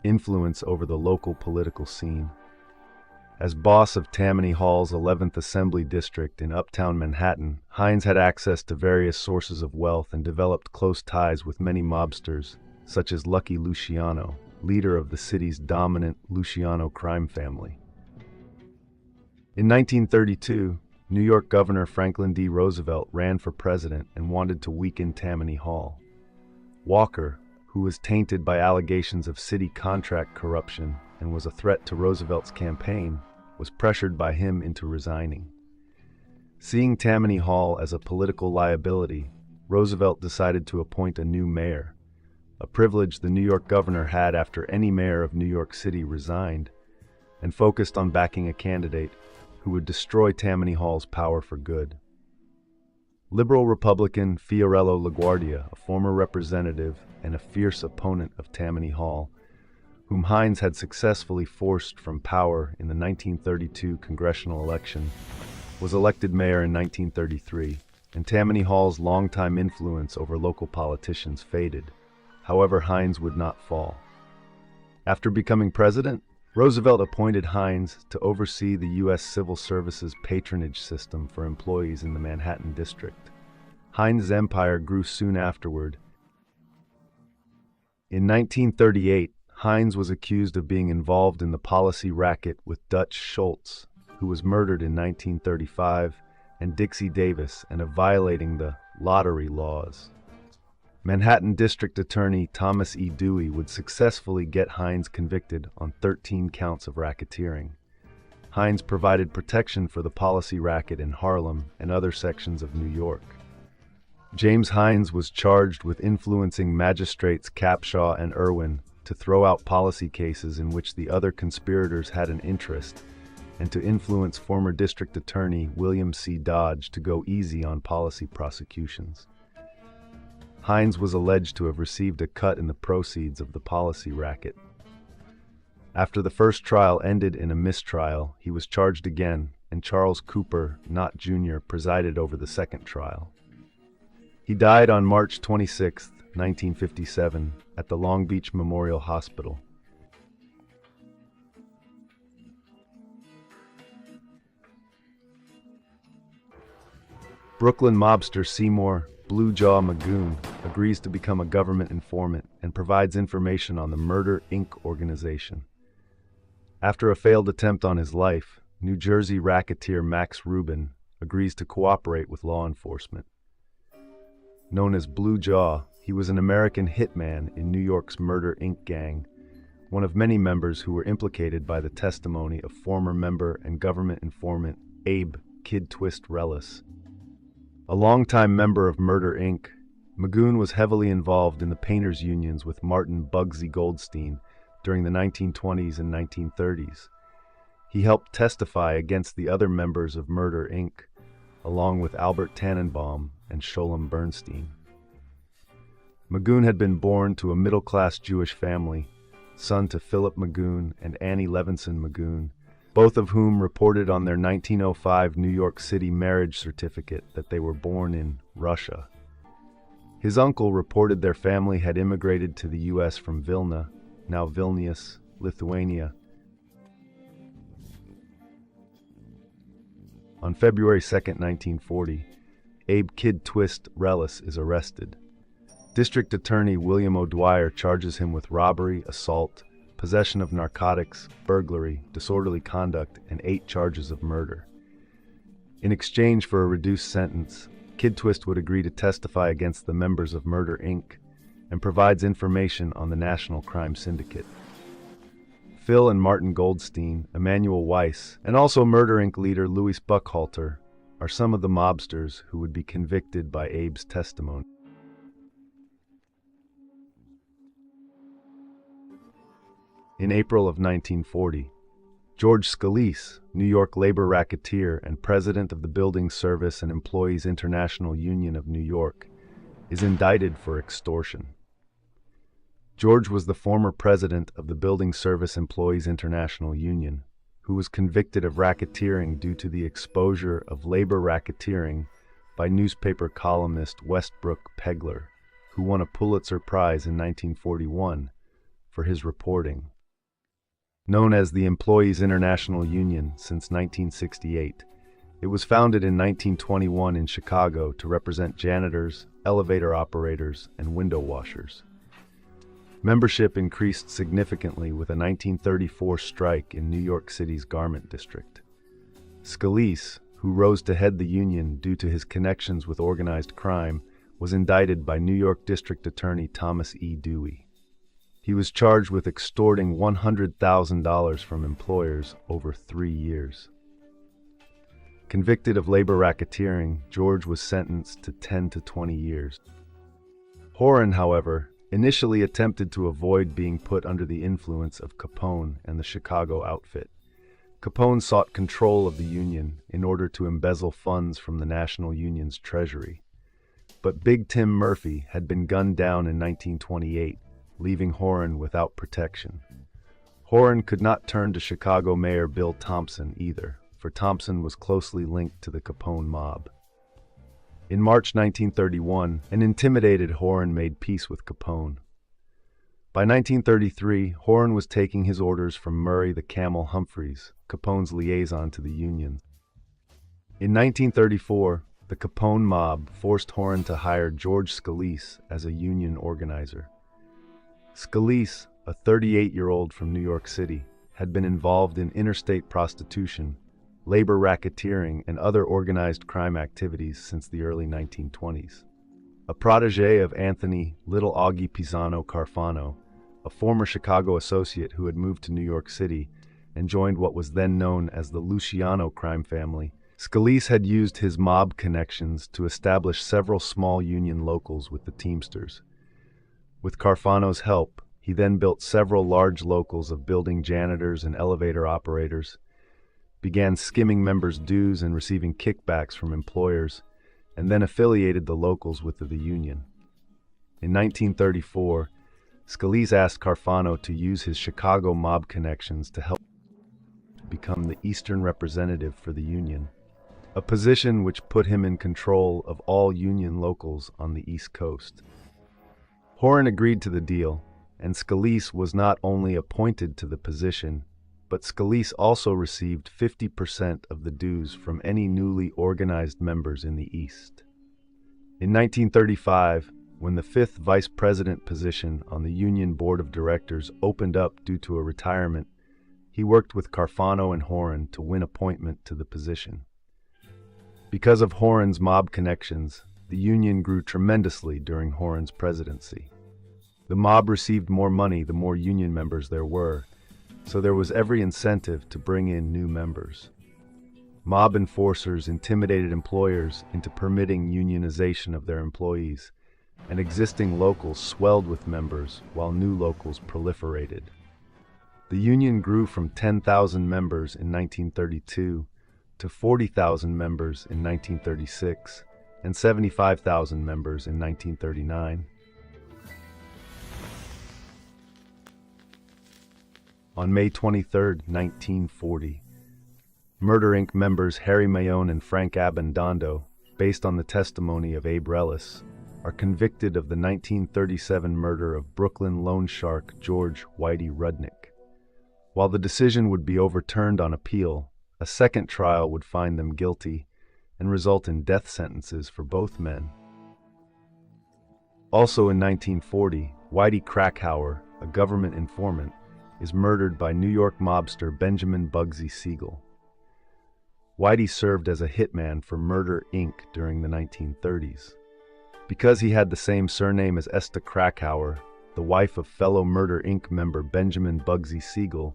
influence over the local political scene. As boss of Tammany Hall's 11th Assembly District in uptown Manhattan, Hines had access to various sources of wealth and developed close ties with many mobsters, such as Lucky Luciano, leader of the city's dominant Luciano crime family. In 1932, New York Governor Franklin D. Roosevelt ran for president and wanted to weaken Tammany Hall. Walker, who was tainted by allegations of city contract corruption and was a threat to Roosevelt's campaign, was pressured by him into resigning. Seeing Tammany Hall as a political liability, Roosevelt decided to appoint a new mayor, a privilege the New York governor had after any mayor of New York City resigned, and focused on backing a candidate who would destroy Tammany Hall's power for good. Liberal Republican Fiorello LaGuardia, a former representative and a fierce opponent of Tammany Hall, whom Hines had successfully forced from power in the 1932 congressional election, was elected mayor in 1933, and Tammany Hall's longtime influence over local politicians faded. However, Hines would not fall. After becoming president, Roosevelt appointed Hines to oversee the U.S. Civil Service's patronage system for employees in the Manhattan district. Hines' empire grew soon afterward. In 1938, Hines was accused of being involved in the policy racket with Dutch Schultz, who was murdered in 1935, and Dixie Davis, and of violating the lottery laws. Manhattan District Attorney Thomas E. Dewey would successfully get Hines convicted on 13 counts of racketeering. Hines provided protection for the policy racket in Harlem and other sections of New York. James Hines was charged with influencing magistrates Capshaw and Irwin to throw out policy cases in which the other conspirators had an interest, and to influence former District Attorney William C. Dodge to go easy on policy prosecutions. Hines was alleged to have received a cut in the proceeds of the policy racket. After the first trial ended in a mistrial, he was charged again, and Charles Cooper, Knott Jr., presided over the second trial. He died on March 26, 1957, at the Long Beach Memorial Hospital. Brooklyn mobster Seymour Blue Jaw Magoon agrees to become a government informant and provides information on the Murder, Inc. organization. After a failed attempt on his life, New Jersey racketeer Max Rubin agrees to cooperate with law enforcement. Known as Blue Jaw, he was an American hitman in New York's Murder, Inc. gang, one of many members who were implicated by the testimony of former member and government informant Abe "Kid Twist" Relis. A longtime member of Murder, Inc., Magoon was heavily involved in the painters' unions with Martin Bugsy Goldstein during the 1920s and 1930s. He helped testify against the other members of Murder, Inc., along with Albert Tannenbaum and Sholem Bernstein. Magoon had been born to a middle-class Jewish family, son to Philip Magoon and Annie Levinson Magoon, both of whom reported on their 1905 New York City marriage certificate that they were born in Russia. His uncle reported their family had immigrated to the U.S. from Vilna, now Vilnius, Lithuania. On February 2, 1940, Abe "Kid Twist" Relis is arrested. District Attorney William O'Dwyer charges him with robbery, assault, possession of narcotics, burglary, disorderly conduct, and 8 charges of murder. In exchange for a reduced sentence, Kid Twist would agree to testify against the members of Murder, Inc., and provides information on the National Crime Syndicate. Phil and Martin Goldstein, Emanuel Weiss, and also Murder, Inc. leader Louis Buckhalter are some of the mobsters who would be convicted by Abe's testimony. In April of 1940, George Scalise, New York labor racketeer and president of the Building Service and Employees International Union of New York, is indicted for extortion. George was the former president of the Building Service Employees International Union, who was convicted of racketeering due to the exposure of labor racketeering by newspaper columnist Westbrook Pegler, who won a Pulitzer Prize in 1941 for his reporting. Known as the Employees International Union since 1968, it was founded in 1921 in Chicago to represent janitors, elevator operators, and window washers. Membership increased significantly with a 1934 strike in New York City's Garment District. Scalise, who rose to head the union due to his connections with organized crime, was indicted by New York District Attorney Thomas E. Dewey. He was charged with extorting $100,000 from employers over 3 years. Convicted of labor racketeering, George was sentenced to 10 to 20 years. Horan, however, initially attempted to avoid being put under the influence of Capone and the Chicago outfit. Capone sought control of the union in order to embezzle funds from the National Union's treasury. But Big Tim Murphy had been gunned down in 1928, leaving Horan without protection. Horan could not turn to Chicago Mayor Bill Thompson either, for Thompson was closely linked to the Capone mob. In March 1931, an intimidated Horan made peace with Capone. By 1933, Horan was taking his orders from Murray the Camel Humphreys, Capone's liaison to the Union. In 1934, the Capone mob forced Horan to hire George Scalise as a union organizer. Scalise, a 38-year-old from New York City, had been involved in interstate prostitution, labor racketeering, and other organized crime activities since the early 1920s. A protege of Anthony Little Augie Pisano Carfano, a former Chicago associate who had moved to New York City and joined what was then known as the Luciano crime family, Scalise had used his mob connections to establish several small union locals with the Teamsters. With Carfano's help, he then built several large locals of building janitors and elevator operators, began skimming members' dues and receiving kickbacks from employers, and then affiliated the locals with the union. In 1934, Scalise asked Carfano to use his Chicago mob connections to help become the Eastern representative for the union, a position which put him in control of all union locals on the East Coast. Horan agreed to the deal, and Scalise was not only appointed to the position, but Scalise also received 50% of the dues from any newly organized members in the East. In 1935, when the 5th vice president position on the union board of directors opened up due to a retirement, He worked with Carfano and Horan to win appointment to the position. Because of Horan's mob connections, the union grew tremendously during Horan's presidency. The mob received more money the more union members there were, so there was every incentive to bring in new members. Mob enforcers intimidated employers into permitting unionization of their employees, and existing locals swelled with members while new locals proliferated. The union grew from 10,000 members in 1932 to 40,000 members in 1936 and 75,000 members in 1939. On May 23, 1940, Murder Inc. members Harry Mayone and Frank Abendondo, based on the testimony of Abe Relis, are convicted of the 1937 murder of Brooklyn loan shark George Whitey Rudnick. While the decision would be overturned on appeal, a second trial would find them guilty and result in death sentences for both men. Also in 1940, Whitey Krakauer, a government informant, is murdered by New York mobster Benjamin Bugsy Siegel. Whitey served as a hitman for Murder Inc. during the 1930s. Because he had the same surname as Esta Krakauer, the wife of fellow Murder Inc. member Benjamin Bugsy Siegel,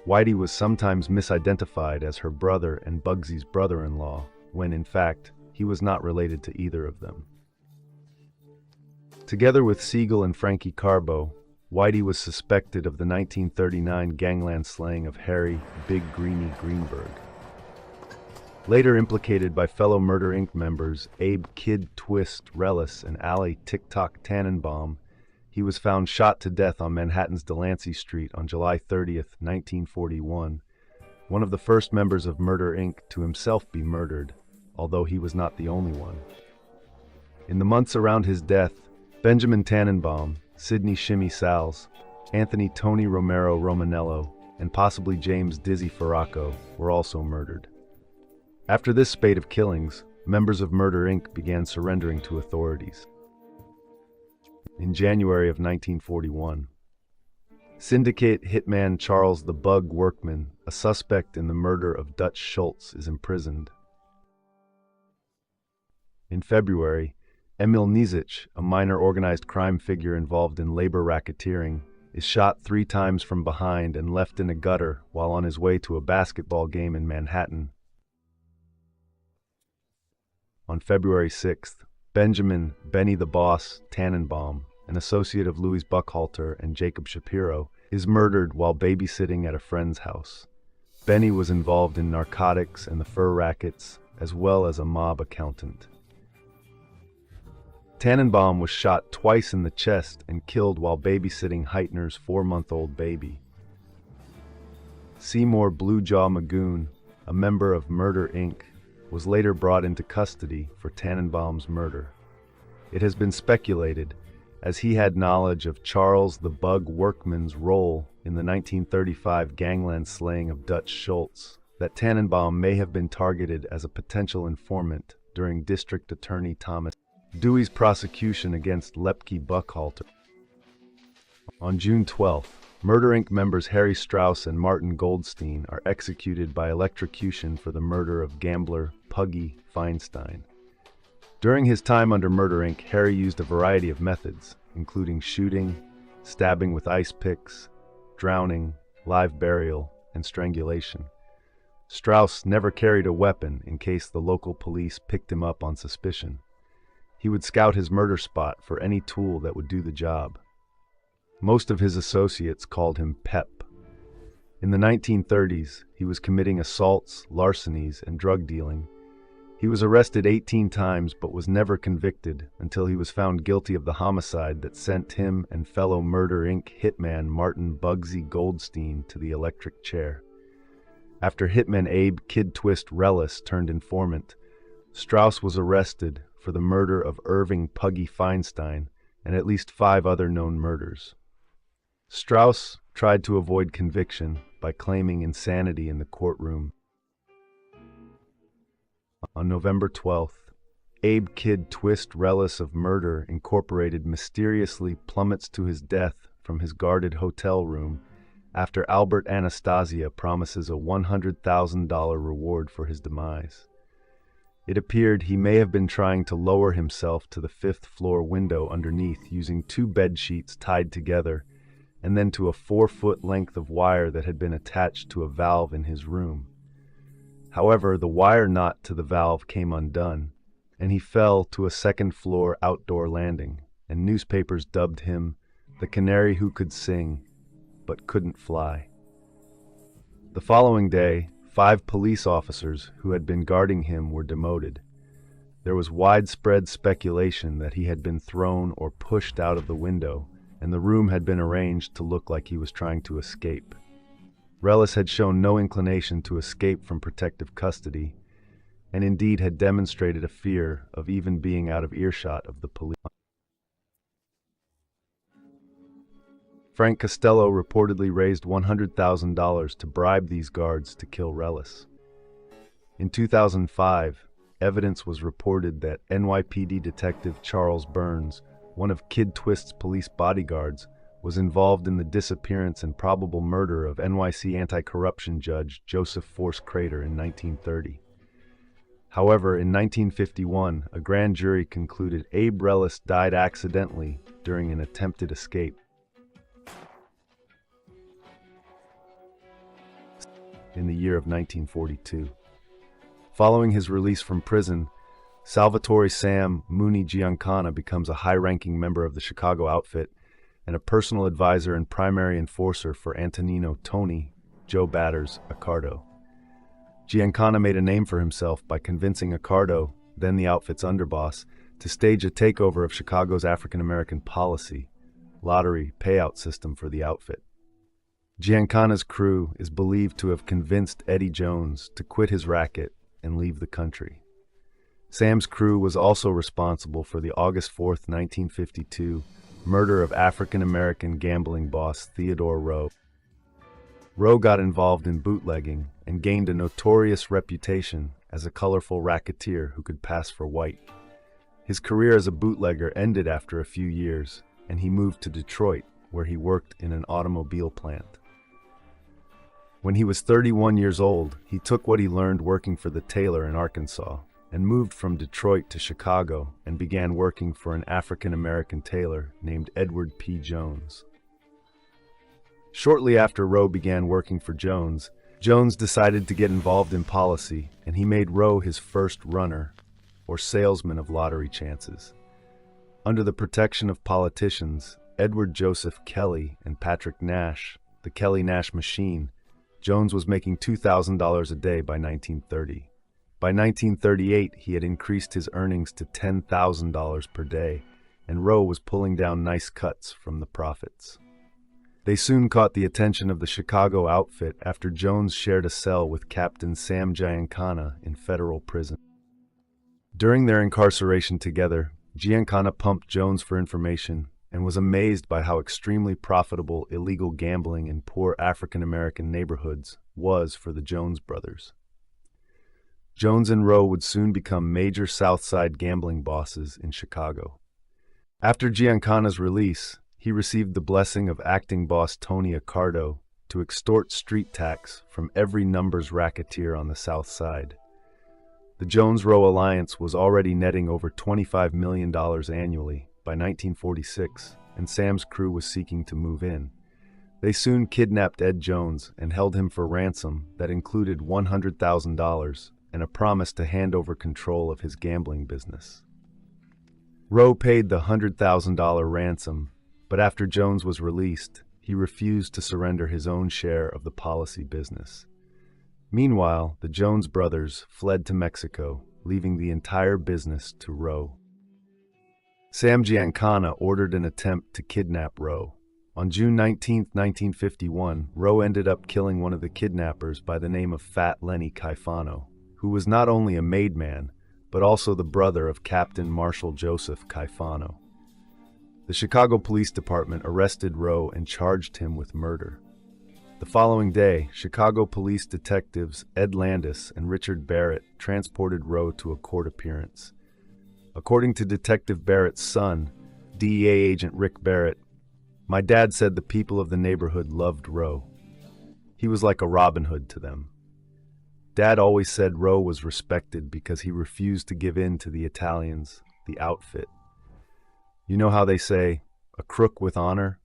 Whitey was sometimes misidentified as her brother and Bugsy's brother-in-law, when in fact, he was not related to either of them. Together with Siegel and Frankie Carbo, Whitey was suspected of the 1939 gangland slaying of Harry Big Greenie Greenberg. Later implicated by fellow Murder Inc. members Abe Kid Twist Relis and Allie Tick-Tock Tannenbaum, he was found shot to death on Manhattan's Delancey Street on July 30, 1941, one of the first members of Murder Inc. to himself be murdered, although he was not the only one. In the months around his death, Benjamin Tannenbaum, Sidney Shimmy Sals, Anthony Tony Romero Romanello, and possibly James Dizzy Farraco were also murdered. After this spate of killings, members of Murder Inc. began surrendering to authorities. In January of 1941, syndicate hitman Charles the Bug Workman, a suspect in the murder of Dutch Schultz, is imprisoned. In February, Emil Nizic, a minor organized crime figure involved in labor racketeering, is shot 3 times from behind and left in a gutter while on his way to a basketball game in Manhattan. On February 6th, Benjamin Benny the Boss Tannenbaum, an associate of Louis Buckhalter and Jacob Shapiro, is murdered while babysitting at a friend's house. Benny was involved in narcotics and the fur rackets, as well as a mob accountant. Tannenbaum was shot twice in the chest and killed while babysitting Heitner's 4-month-old baby. Seymour Bluejaw Magoon, a member of Murder Inc., was later brought into custody for Tannenbaum's murder. It has been speculated, as he had knowledge of Charles the Bug Workman's role in the 1935 gangland slaying of Dutch Schultz, that Tannenbaum may have been targeted as a potential informant during District Attorney Thomas Dewey's prosecution against Lepke Buckhalter. On June 12th, Murder Inc. members Harry Strauss and Martin Goldstein are executed by electrocution for the murder of gambler Puggy Feinstein. During his time under Murder Inc., Harry used a variety of methods, including shooting, stabbing with ice picks, drowning, live burial, and strangulation. Strauss never carried a weapon in case the local police picked him up on suspicion. He would scout his murder spot for any tool that would do the job. Most of his associates called him Pep. In the 1930s, he was committing assaults, larcenies, and drug dealing. He was arrested 18 times but was never convicted until he was found guilty of the homicide that sent him and fellow Murder Inc. hitman Martin Bugsy Goldstein to the electric chair. After hitman Abe Kid Twist Relis turned informant, Strauss was arrested for the murder of Irving Puggy Feinstein and at least 5 other known murders. Strauss tried to avoid conviction by claiming insanity in the courtroom. On November 12th, Abe Kid Twist Relis of Murder Incorporated mysteriously plummets to his death from his guarded hotel room after Albert Anastasia promises a $100,000 reward for his demise. It appeared he may have been trying to lower himself to the fifth-floor window underneath using two bed sheets tied together and then to a 4-foot length of wire that had been attached to a valve in his room. However, the wire knot to the valve came undone, and he fell to a second-floor outdoor landing, and newspapers dubbed him the canary who could sing but couldn't fly. The following day, 5 police officers who had been guarding him were demoted. There was widespread speculation that he had been thrown or pushed out of the window, and the room had been arranged to look like he was trying to escape. Relis had shown no inclination to escape from protective custody, and indeed had demonstrated a fear of even being out of earshot of the police. Frank Costello reportedly raised $100,000 to bribe these guards to kill Relis. In 2005, evidence was reported that NYPD detective Charles Burns, one of Kid Twist's police bodyguards, was involved in the disappearance and probable murder of NYC anti-corruption judge Joseph Force Crater in 1930. However, in 1951, a grand jury concluded Abe Relis died accidentally during an attempted escape. In the year of 1942. Following his release from prison, Salvatore Sam Mooney Giancana becomes a high-ranking member of the Chicago outfit and a personal advisor and primary enforcer for Antonino Tony Joe Batters Accardo. Giancana made a name for himself by convincing Accardo, then the outfit's underboss, to stage a takeover of Chicago's African-American policy, lottery payout system for the outfit. Giancana's crew is believed to have convinced Eddie Jones to quit his racket and leave the country. Sam's crew was also responsible for the August 4, 1952, murder of African-American gambling boss Theodore Rowe. Rowe got involved in bootlegging and gained a notorious reputation as a colorful racketeer who could pass for white. His career as a bootlegger ended after a few years, and he moved to Detroit, where he worked in an automobile plant. When he was 31 years old, he took what he learned working for the tailor in Arkansas and moved from Detroit to Chicago and began working for an African-American tailor named Edward P. Jones. Shortly after Rowe began working for Jones, Jones decided to get involved in policy, and he made Rowe his first runner, or salesman of lottery chances. Under the protection of politicians, Edward Joseph Kelly and Patrick Nash, the Kelly-Nash machine, Jones was making $2,000 a day by 1930. By 1938, he had increased his earnings to $10,000 per day, and Rowe was pulling down nice cuts from the profits. They soon caught the attention of the Chicago outfit after Jones shared a cell with Captain Sam Giancana in federal prison. During their incarceration together, Giancana pumped Jones for information and was amazed by how extremely profitable illegal gambling in poor African-American neighborhoods was for the Jones brothers. Jones and Rowe would soon become major South Side gambling bosses in Chicago. After Giancana's release, he received the blessing of acting boss Tony Accardo to extort street tax from every numbers racketeer on the South Side. The Jones-Rowe alliance was already netting over $25 million annually by 1946, and Sam's crew was seeking to move in. They soon kidnapped Ed Jones and held him for ransom that included $100,000 and a promise to hand over control of his gambling business. Rowe paid the $100,000 ransom, but after Jones was released, he refused to surrender his own share of the policy business. Meanwhile, the Jones brothers fled to Mexico, leaving the entire business to Rowe. Sam Giancana ordered an attempt to kidnap Rowe. On June 19, 1951, Rowe ended up killing one of the kidnappers by the name of Fat Lenny Caifano, who was not only a made man, but also the brother of Captain Marshal Joseph Caifano. The Chicago Police Department arrested Rowe and charged him with murder. The following day, Chicago police detectives Ed Landis and Richard Barrett transported Rowe to a court appearance. According to Detective Barrett's son, DEA agent Rick Barrett, "My dad said the people of the neighborhood loved Rowe. He was like a Robin Hood to them. Dad always said Roe was respected because he refused to give in to the Italians, the outfit. You know how they say, a crook with honor?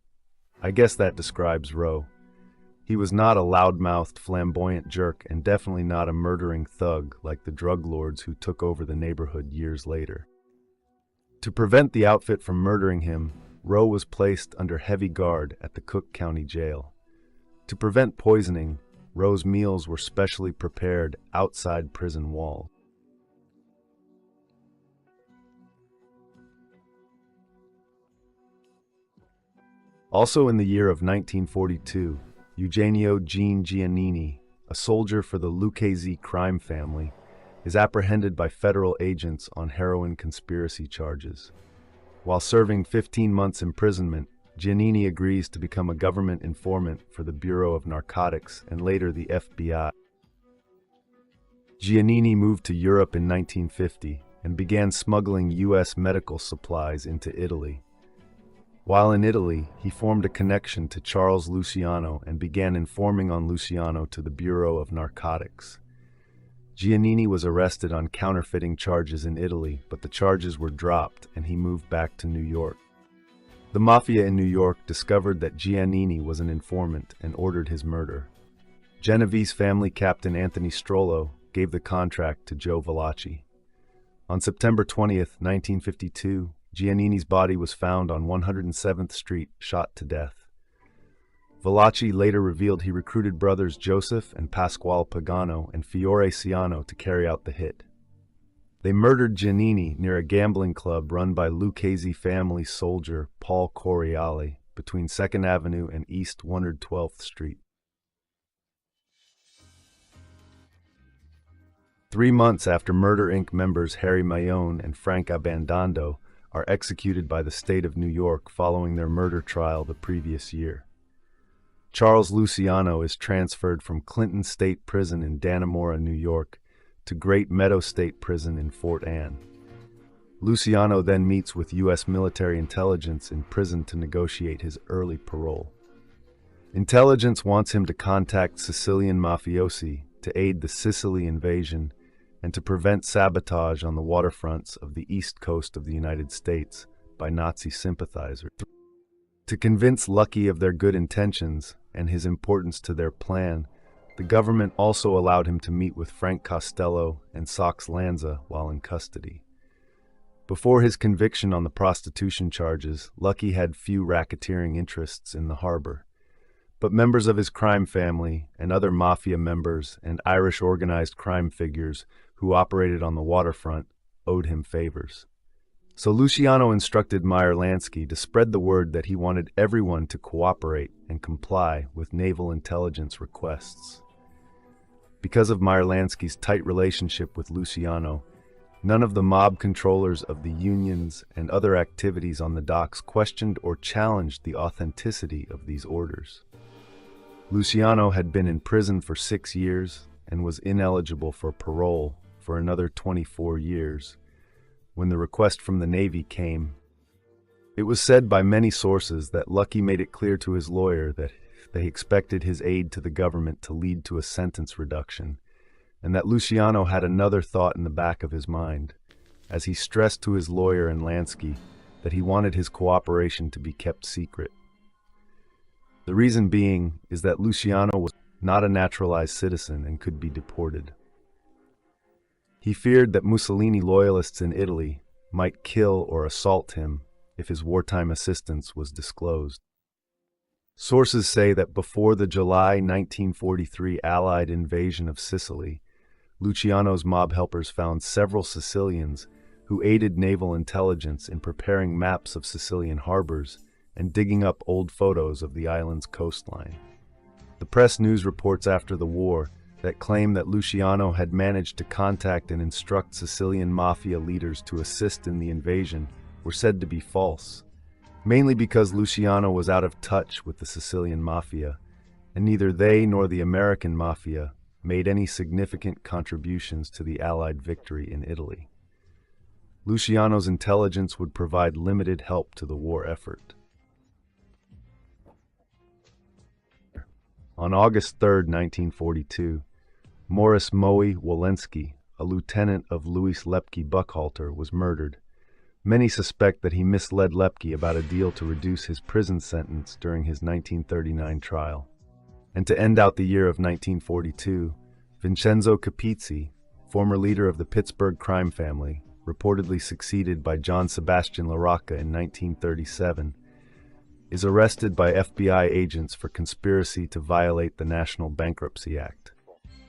I guess that describes Roe. He was not a loudmouthed, flamboyant jerk and definitely not a murdering thug like the drug lords who took over the neighborhood years later. To prevent the outfit from murdering him, Roe was placed under heavy guard at the Cook County Jail. To prevent poisoning, Roe's meals were specially prepared outside prison walls. Also in the year of 1942, Eugenio Gene Giannini, a soldier for the Lucchese crime family, is apprehended by federal agents on heroin conspiracy charges. While serving 15 months imprisonment, Giannini agrees to become a government informant for the Bureau of Narcotics and later the FBI. Giannini moved to Europe in 1950 and began smuggling U.S. medical supplies into Italy. While in Italy, he formed a connection to Charles Luciano and began informing on Luciano to the Bureau of Narcotics. Giannini was arrested on counterfeiting charges in Italy, but the charges were dropped and he moved back to New York. The Mafia in New York discovered that Giannini was an informant and ordered his murder. Genovese family captain Anthony Strollo gave the contract to Joe Valachi. On September 20th, 1952, Giannini's body was found on 107th Street, shot to death. Valachi later revealed he recruited brothers Joseph and Pasquale Pagano and Fiore Ciano to carry out the hit. They murdered Giannini near a gambling club run by Lucchese family soldier Paul Coriali between 2nd Avenue and East 112th Street. 3 months after Murder Inc. members Harry Mayone and Frank Abandando are executed by the state of New York following their murder trial the previous year. Charles Luciano is transferred from Clinton State Prison in Dannemora, New York, to Great Meadow State Prison in Fort Anne. Luciano then meets with U.S. military intelligence in prison to negotiate his early parole. Intelligence wants him to contact Sicilian mafiosi to aid the Sicily invasion and to prevent sabotage on the waterfronts of the east coast of the United States by Nazi sympathizers. To convince Lucky of their good intentions and his importance to their plan, the government also allowed him to meet with Frank Costello and Sox Lanza while in custody. Before his conviction on the prostitution charges, Lucky had few racketeering interests in the harbor. But members of his crime family and other mafia members and Irish organized crime figures who operated on the waterfront owed him favors. So Luciano instructed Meyer Lansky to spread the word that he wanted everyone to cooperate and comply with naval intelligence requests. Because of Meyer Lansky's tight relationship with Luciano, none of the mob controllers of the unions and other activities on the docks questioned or challenged the authenticity of these orders. Luciano had been in prison for 6 years and was ineligible for parole for another 24 years when the request from the Navy came. It was said by many sources that Lucky made it clear to his lawyer that they expected his aid to the government to lead to a sentence reduction, and that Luciano had another thought in the back of his mind, as he stressed to his lawyer and Lansky that he wanted his cooperation to be kept secret. The reason being is that Luciano was not a naturalized citizen and could be deported. He feared that Mussolini loyalists in Italy might kill or assault him if his wartime assistance was disclosed. Sources say that before the July 1943 Allied invasion of Sicily, Luciano's mob helpers found several Sicilians who aided naval intelligence in preparing maps of Sicilian harbors and digging up old photos of the island's coastline. The press news reports after the war that claim that Luciano had managed to contact and instruct Sicilian mafia leaders to assist in the invasion were said to be false, mainly because Luciano was out of touch with the Sicilian mafia, and neither they nor the American mafia made any significant contributions to the Allied victory in Italy. Luciano's intelligence would provide limited help to the war effort. On August 3, 1942, Morris Moe Wolensky, a lieutenant of Louis Lepke Buckhalter, was murdered. Many suspect that he misled Lepke about a deal to reduce his prison sentence during his 1939 trial. And to end out the year of 1942, Vincenzo Capizzi, former leader of the Pittsburgh crime family, reportedly succeeded by John Sebastian LaRocca in 1937, is arrested by FBI agents for conspiracy to violate the National Bankruptcy Act.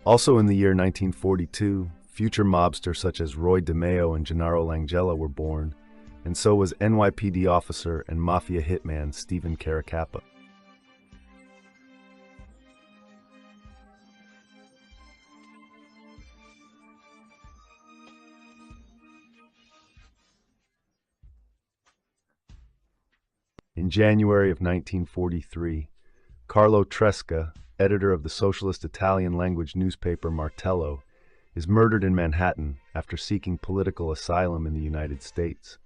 Also in the year 1942, future mobsters such as Roy DeMeo and Gennaro Langella were born, and so was NYPD officer and Mafia hitman Stephen Caracappa. In January of 1943, Carlo Tresca, editor of the socialist Italian-language newspaper Martello, is murdered in Manhattan after seeking political asylum in the United States.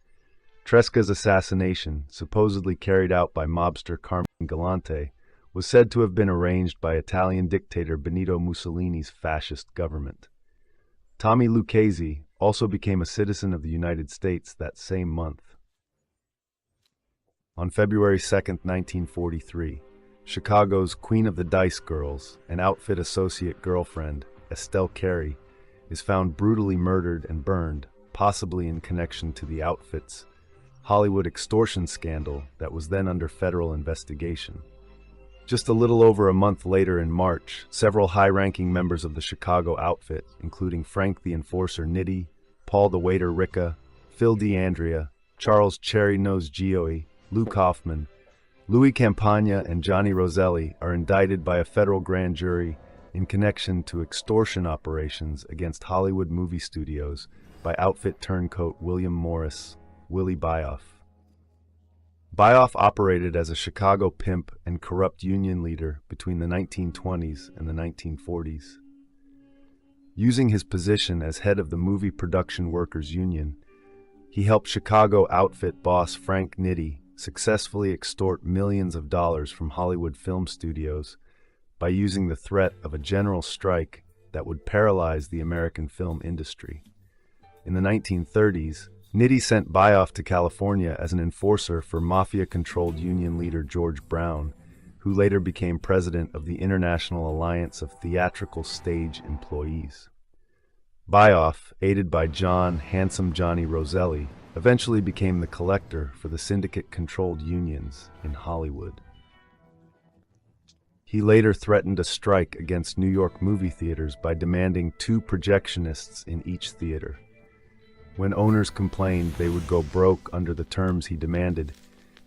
Tresca's assassination, supposedly carried out by mobster Carmine Galante, was said to have been arranged by Italian dictator Benito Mussolini's fascist government. Tommy Lucchese also became a citizen of the United States that same month. On February 2, 1943, Chicago's Queen of the Dice Girls, an outfit associate girlfriend, Estelle Carey, is found brutally murdered and burned, possibly in connection to the outfit's Hollywood extortion scandal that was then under federal investigation. Just a little over a month later in March, several high-ranking members of the Chicago outfit, including Frank the Enforcer Nitti, Paul the Waiter Ricca, Phil D'Andrea, Charles Cherry Nose Gioia, Luke Hoffman, Louis Campagna, and Johnny Roselli, are indicted by a federal grand jury in connection to extortion operations against Hollywood movie studios by outfit turncoat William Morris, Willie Bioff. Bioff operated as a Chicago pimp and corrupt union leader between the 1920s and the 1940s. Using his position as head of the Movie Production Workers Union, he helped Chicago outfit boss Frank Nitti successfully extort millions of dollars from Hollywood film studios by using the threat of a general strike that would paralyze the American film industry. In the 1930s, Nitti sent Bioff to California as an enforcer for Mafia-controlled union leader George Brown, who later became president of the International Alliance of Theatrical Stage Employees. Bioff, aided by John "Handsome Johnny" Roselli, eventually became the collector for the syndicate-controlled unions in Hollywood. He later threatened a strike against New York movie theaters by demanding 2 projectionists in each theater. When owners complained they would go broke under the terms he demanded,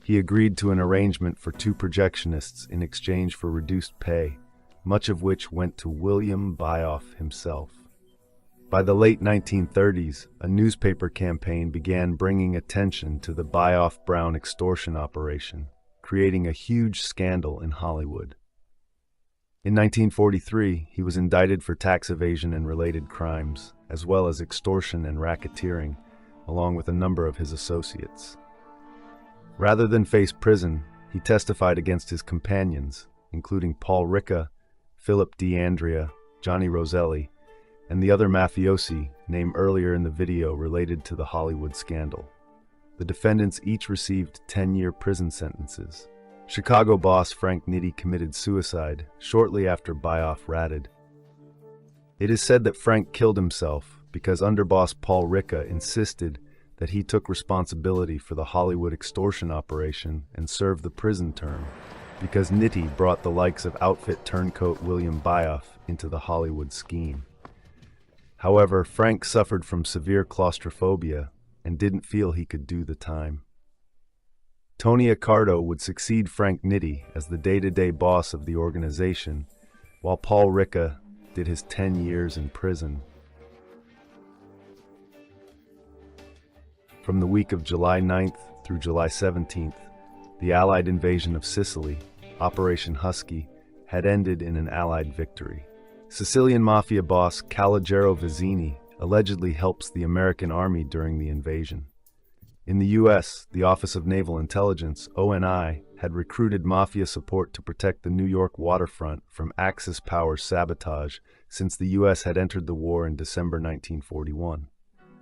he agreed to an arrangement for 2 projectionists in exchange for reduced pay, much of which went to William Bioff himself. By the late 1930s, a newspaper campaign began bringing attention to the Bioff-Brown extortion operation, creating a huge scandal in Hollywood. In 1943, he was indicted for tax evasion and related crimes, as well as extortion and racketeering, along with a number of his associates. Rather than face prison, he testified against his companions, including Paul Ricca, Philip D'Andrea, Johnny Roselli, and the other mafiosi named earlier in the video related to the Hollywood scandal. The defendants each received 10-year prison sentences. Chicago boss Frank Nitti committed suicide shortly after Bioff ratted. It is said that Frank killed himself because underboss Paul Ricca insisted that he took responsibility for the Hollywood extortion operation and served the prison term, because Nitti brought the likes of outfit turncoat William Bioff into the Hollywood scheme. However, Frank suffered from severe claustrophobia and didn't feel he could do the time. Tony Accardo would succeed Frank Nitti as the day-to-day boss of the organization, while Paul Ricca did his 10 years in prison. From the week of July 9th through July 17th, the Allied invasion of Sicily, Operation Husky, had ended in an Allied victory. Sicilian Mafia boss Calogero Vizzini allegedly helps the American Army during the invasion. In the U.S., the Office of Naval Intelligence, ONI, had recruited Mafia support to protect the New York waterfront from Axis powers' sabotage since the U.S. had entered the war in December 1941.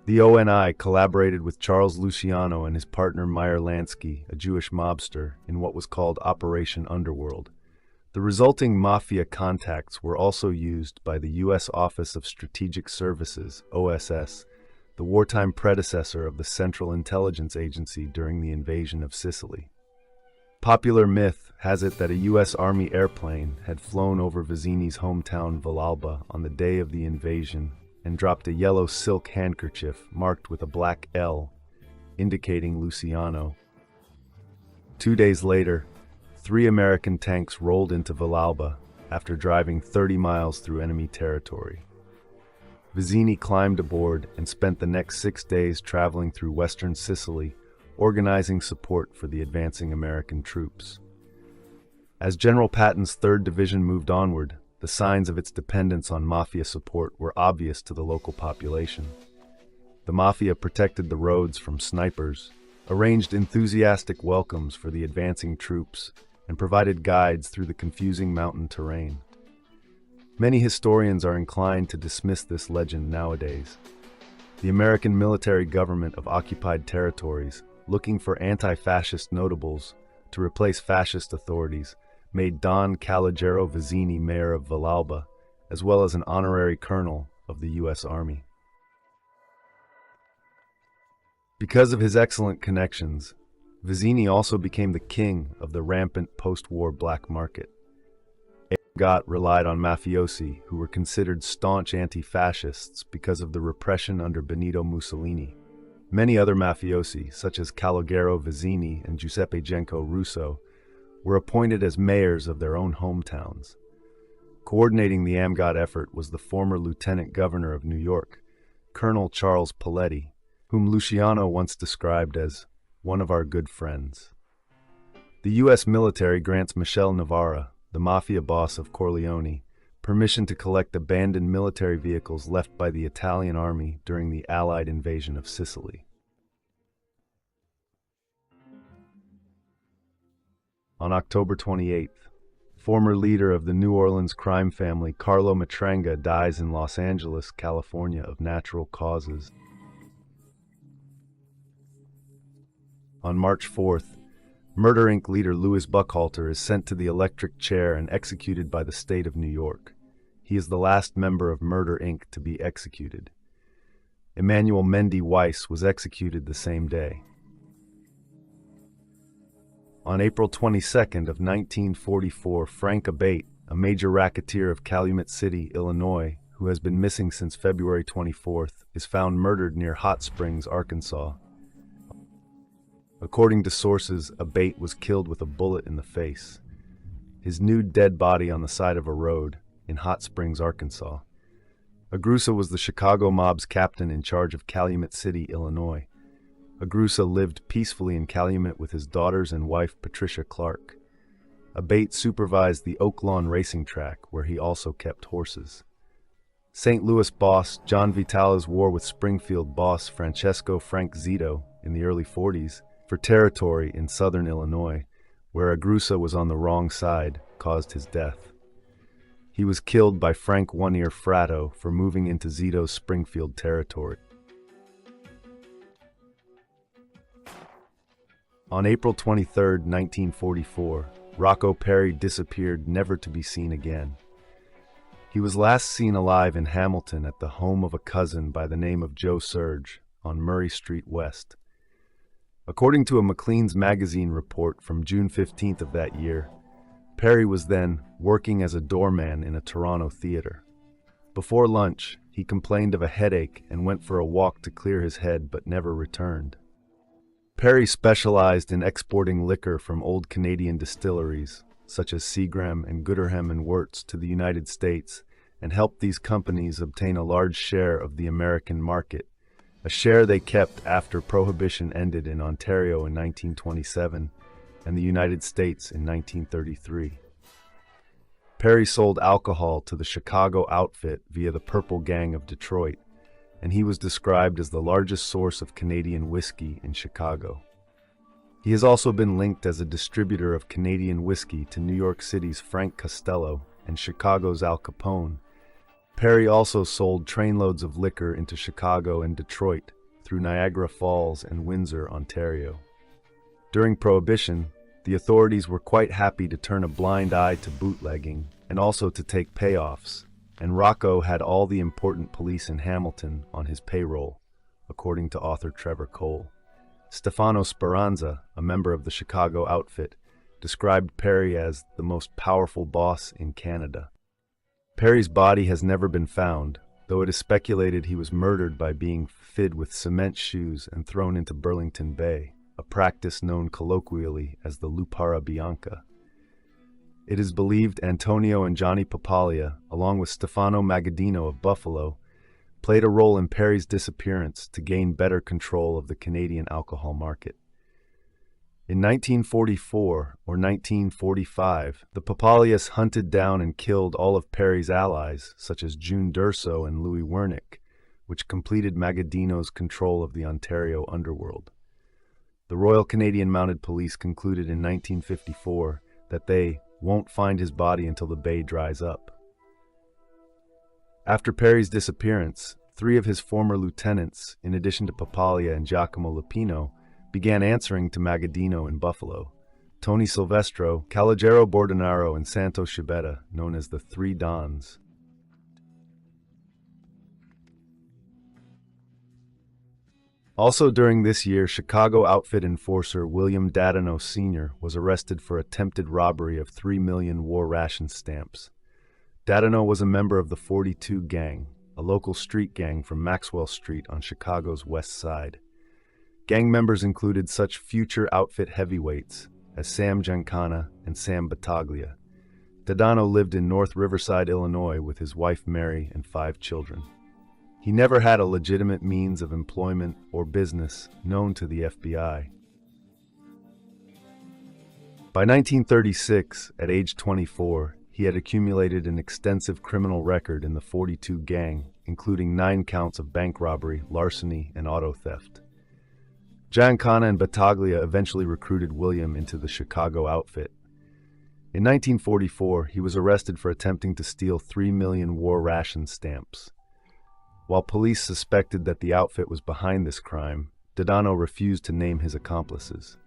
The ONI collaborated with Charles Luciano and his partner Meyer Lansky, a Jewish mobster, in what was called Operation Underworld. The resulting Mafia contacts were also used by the U.S. Office of Strategic Services, OSS, the wartime predecessor of the Central Intelligence Agency during the invasion of Sicily. Popular myth has it that a U.S. Army airplane had flown over Vizzini's hometown Villalba on the day of the invasion and dropped a yellow silk handkerchief marked with a black L, indicating Luciano. 2 days later, 3 American tanks rolled into Villalba after driving 30 miles through enemy territory. Vizzini climbed aboard and spent the next 6 days traveling through western Sicily, organizing support for the advancing American troops. As General Patton's 3rd Division moved onward, the signs of its dependence on Mafia support were obvious to the local population. The Mafia protected the roads from snipers, arranged enthusiastic welcomes for the advancing troops, and provided guides through the confusing mountain terrain. Many historians are inclined to dismiss this legend nowadays. The American military government of occupied territories, looking for anti-fascist notables to replace fascist authorities, made Don Calogero Vizzini mayor of Villalba, as well as an honorary colonel of the U.S. Army. Because of his excellent connections, Vizzini also became the king of the rampant post-war black market. Egan relied on mafiosi who were considered staunch anti-fascists because of the repression under Benito Mussolini. Many other mafiosi, such as Calogero Vizzini and Giuseppe Genco Russo, were appointed as mayors of their own hometowns. Coordinating the AMGOT effort was the former lieutenant governor of New York, Colonel Charles Paletti, whom Luciano once described as one of our good friends. The U.S. military grants Michele Navarra, the mafia boss of Corleone, permission to collect abandoned military vehicles left by the Italian army during the Allied invasion of Sicily. On October 28th, former leader of the New Orleans crime family Carlo Matranga dies in Los Angeles, California of natural causes. On March 4th, Murder Inc. leader Louis Buckhalter is sent to the electric chair and executed by the state of New York. He is the last member of Murder Inc. to be executed. Emmanuel Mendy Weiss was executed the same day. On April 22nd of 1944, Frank Abate, a major racketeer of Calumet City, Illinois, who has been missing since February 24th, is found murdered near Hot Springs, Arkansas. According to sources, Abate was killed with a bullet in the face. His nude dead body on the side of a road in Hot Springs, Arkansas. Agrusa was the Chicago mob's captain in charge of Calumet City, Illinois. Agrusa lived peacefully in Calumet with his daughters and wife Patricia Clark. Abate supervised the Oak Lawn racing track, where he also kept horses. St. Louis boss John Vitale's war with Springfield boss Francesco Frank Zito in the early 40s for territory in southern Illinois, where Agrusa was on the wrong side, caused his death. He was killed by Frank One-Ear Fratto for moving into Zito's Springfield territory. On April 23, 1944, Rocco Perry disappeared, never to be seen again. He was last seen alive in Hamilton at the home of a cousin by the name of Joe Surge on Murray Street West. According to a Maclean's magazine report from June 15th of that year, Perry was then working as a doorman in a Toronto theater. Before lunch, he complained of a headache and went for a walk to clear his head but never returned. Perry specialized in exporting liquor from old Canadian distilleries, such as Seagram and Gooderham and Wirtz, to the United States, and helped these companies obtain a large share of the American market, a share they kept after Prohibition ended in Ontario in 1927 and the United States in 1933. Perry sold alcohol to the Chicago outfit via the Purple Gang of Detroit, and he was described as the largest source of Canadian whiskey in Chicago. He has also been linked as a distributor of Canadian whiskey to New York City's Frank Costello and Chicago's Al Capone. Perry also sold trainloads of liquor into Chicago and Detroit through Niagara Falls and Windsor, Ontario. During Prohibition, the authorities were quite happy to turn a blind eye to bootlegging and also to take payoffs, and Rocco had all the important police in Hamilton on his payroll, according to author Trevor Cole. Stefano Speranza, a member of the Chicago outfit, described Perry as the most powerful boss in Canada. Perry's body has never been found, though it is speculated he was murdered by being fitted with cement shoes and thrown into Burlington Bay, a practice known colloquially as the Lupara Bianca. It is believed Antonio and Johnny Papaglia, along with Stefano Magaddino of Buffalo, played a role in Perry's disappearance to gain better control of the Canadian alcohol market. In 1944 or 1945, the Papaglias hunted down and killed all of Perry's allies, such as June Durso and Louis Wernick, which completed Magaddino's control of the Ontario Underworld. The Royal Canadian Mounted Police concluded in 1954 that they won't find his body until the bay dries up. After Perry's disappearance, 3 of his former lieutenants, in addition to Papaglia and Giacomo Lupino, began answering to Magaddino in Buffalo: Tony Silvestro, Calogero Bordonaro, and Santo Schibetta, known as the Three Dons. Also during this year, Chicago outfit enforcer William Dadano Sr. was arrested for attempted robbery of 3 million war ration stamps. Dadano was a member of the 42 Gang, a local street gang from Maxwell Street on Chicago's west side. Gang members included such future outfit heavyweights as Sam Giancana and Sam Battaglia. Dadano lived in North Riverside, Illinois with his wife Mary and 5 children. He never had a legitimate means of employment or business known to the FBI. By 1936, at age 24, he had accumulated an extensive criminal record in the 42 Gang, including 9 counts of bank robbery, larceny, and auto theft. Giancana and Battaglia eventually recruited William into the Chicago outfit. In 1944, he was arrested for attempting to steal 3 million war ration stamps. While police suspected that the outfit was behind this crime, Dadano refused to name his accomplices.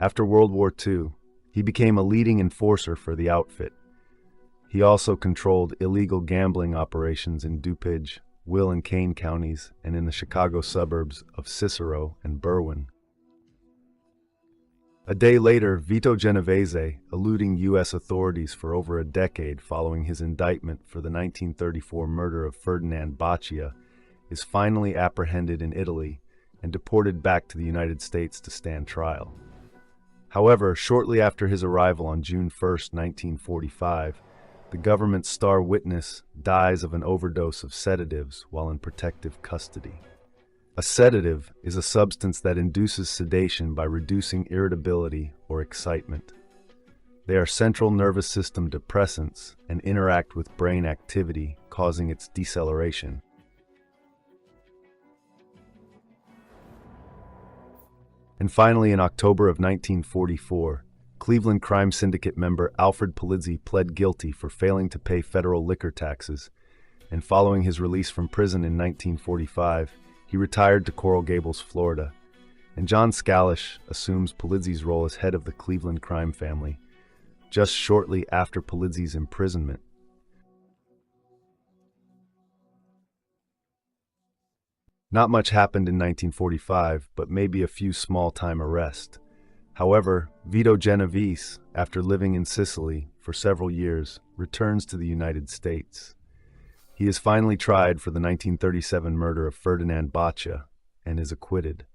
After World War II, he became a leading enforcer for the outfit. He also controlled illegal gambling operations in DuPage, Will and Kane counties, and in the Chicago suburbs of Cicero and Berwyn. A day later, Vito Genovese, eluding U.S. authorities for over a decade following his indictment for the 1934 murder of Ferdinand Baccia, is finally apprehended in Italy and deported back to the United States to stand trial. However, shortly after his arrival on June 1, 1945, the government's star witness dies of an overdose of sedatives while in protective custody. A sedative is a substance that induces sedation by reducing irritability or excitement. They are central nervous system depressants and interact with brain activity, causing its deceleration. And finally, in October of 1944, Cleveland crime syndicate member Alfred Polizzi pled guilty for failing to pay federal liquor taxes, and following his release from prison in 1945, he retired to Coral Gables, Florida, and John Scalish assumes Polizzi's role as head of the Cleveland crime family, just shortly after Polizzi's imprisonment. Not much happened in 1945, but maybe a few small-time arrests. However, Vito Genovese, after living in Sicily for several years, returns to the United States. He is finally tried for the 1937 murder of Ferdinand Baccia and is acquitted.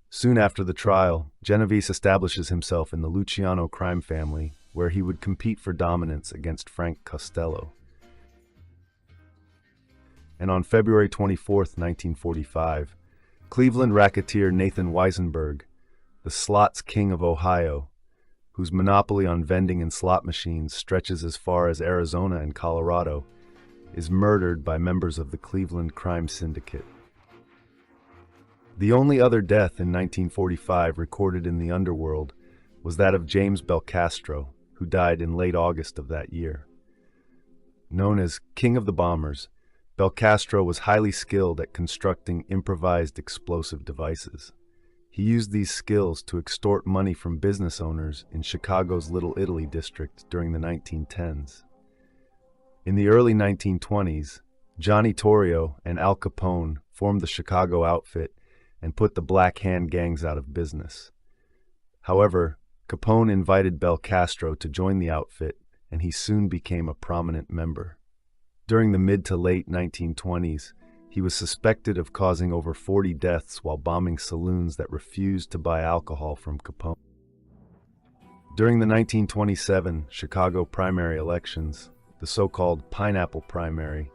Soon after the trial, Genovese establishes himself in the Luciano crime family, where he would compete for dominance against Frank Costello. And on February 24, 1945, Cleveland racketeer Nathan Weisenberg, the slots king of Ohio, whose monopoly on vending and slot machines stretches as far as Arizona and Colorado, is murdered by members of the Cleveland crime syndicate. The only other death in 1945 recorded in the Underworld was that of James Belcastro, who died in late August of that year. Known as King of the Bombers, Belcastro was highly skilled at constructing improvised explosive devices. He used these skills to extort money from business owners in Chicago's Little Italy district during the 1910s. In the early 1920s, Johnny Torrio and Al Capone formed the Chicago outfit and put the Black Hand gangs out of business. However, Capone invited Belcastro to join the outfit, and he soon became a prominent member. During the mid to late 1920s, he was suspected of causing over 40 deaths while bombing saloons that refused to buy alcohol from Capone. During the 1927 Chicago primary elections, the so-called Pineapple Primary,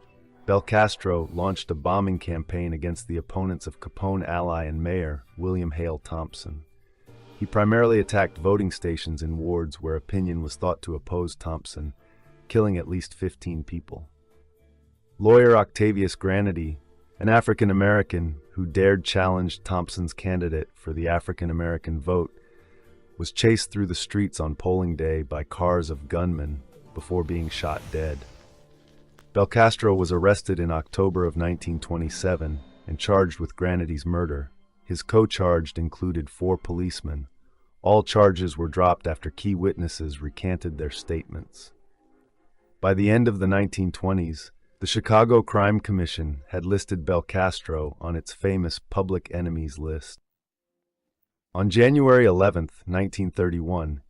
Belcastro launched a bombing campaign against the opponents of Capone ally and mayor William Hale Thompson. He primarily attacked voting stations in wards where opinion was thought to oppose Thompson, killing at least 15 people. Lawyer Octavius Granady, an African-American who dared challenge Thompson's candidate for the African-American vote, was chased through the streets on polling day by cars of gunmen before being shot dead. Belcastro was arrested in October of 1927 and charged with Granady's murder. His co-charged included 4 policemen. All charges were dropped after key witnesses recanted their statements. By the end of the 1920s, the Chicago Crime Commission had listed Belcastro on its famous public enemies list. On January 11, 1931,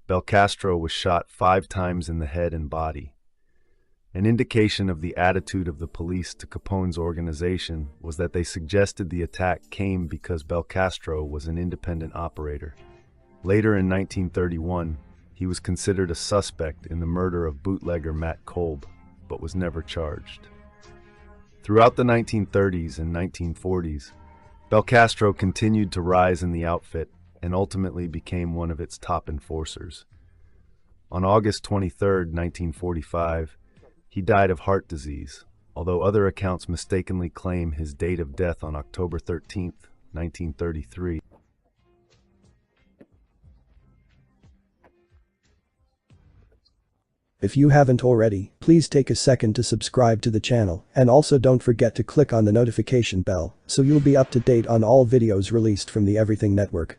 Belcastro was shot 5 times in the head and body. An indication of the attitude of the police to Capone's organization was that they suggested the attack came because Belcastro was an independent operator. Later in 1931, he was considered a suspect in the murder of bootlegger Matt Kolb, but was never charged. Throughout the 1930s and 1940s, Belcastro continued to rise in the outfit and ultimately became one of its top enforcers. On August 23, 1945, he died of heart disease, although other accounts mistakenly claim his date of death on October 13, 1933. If you haven't already, please take a second to subscribe to the channel, and also don't forget to click on the notification bell so you'll be up to date on all videos released from the Everything Network.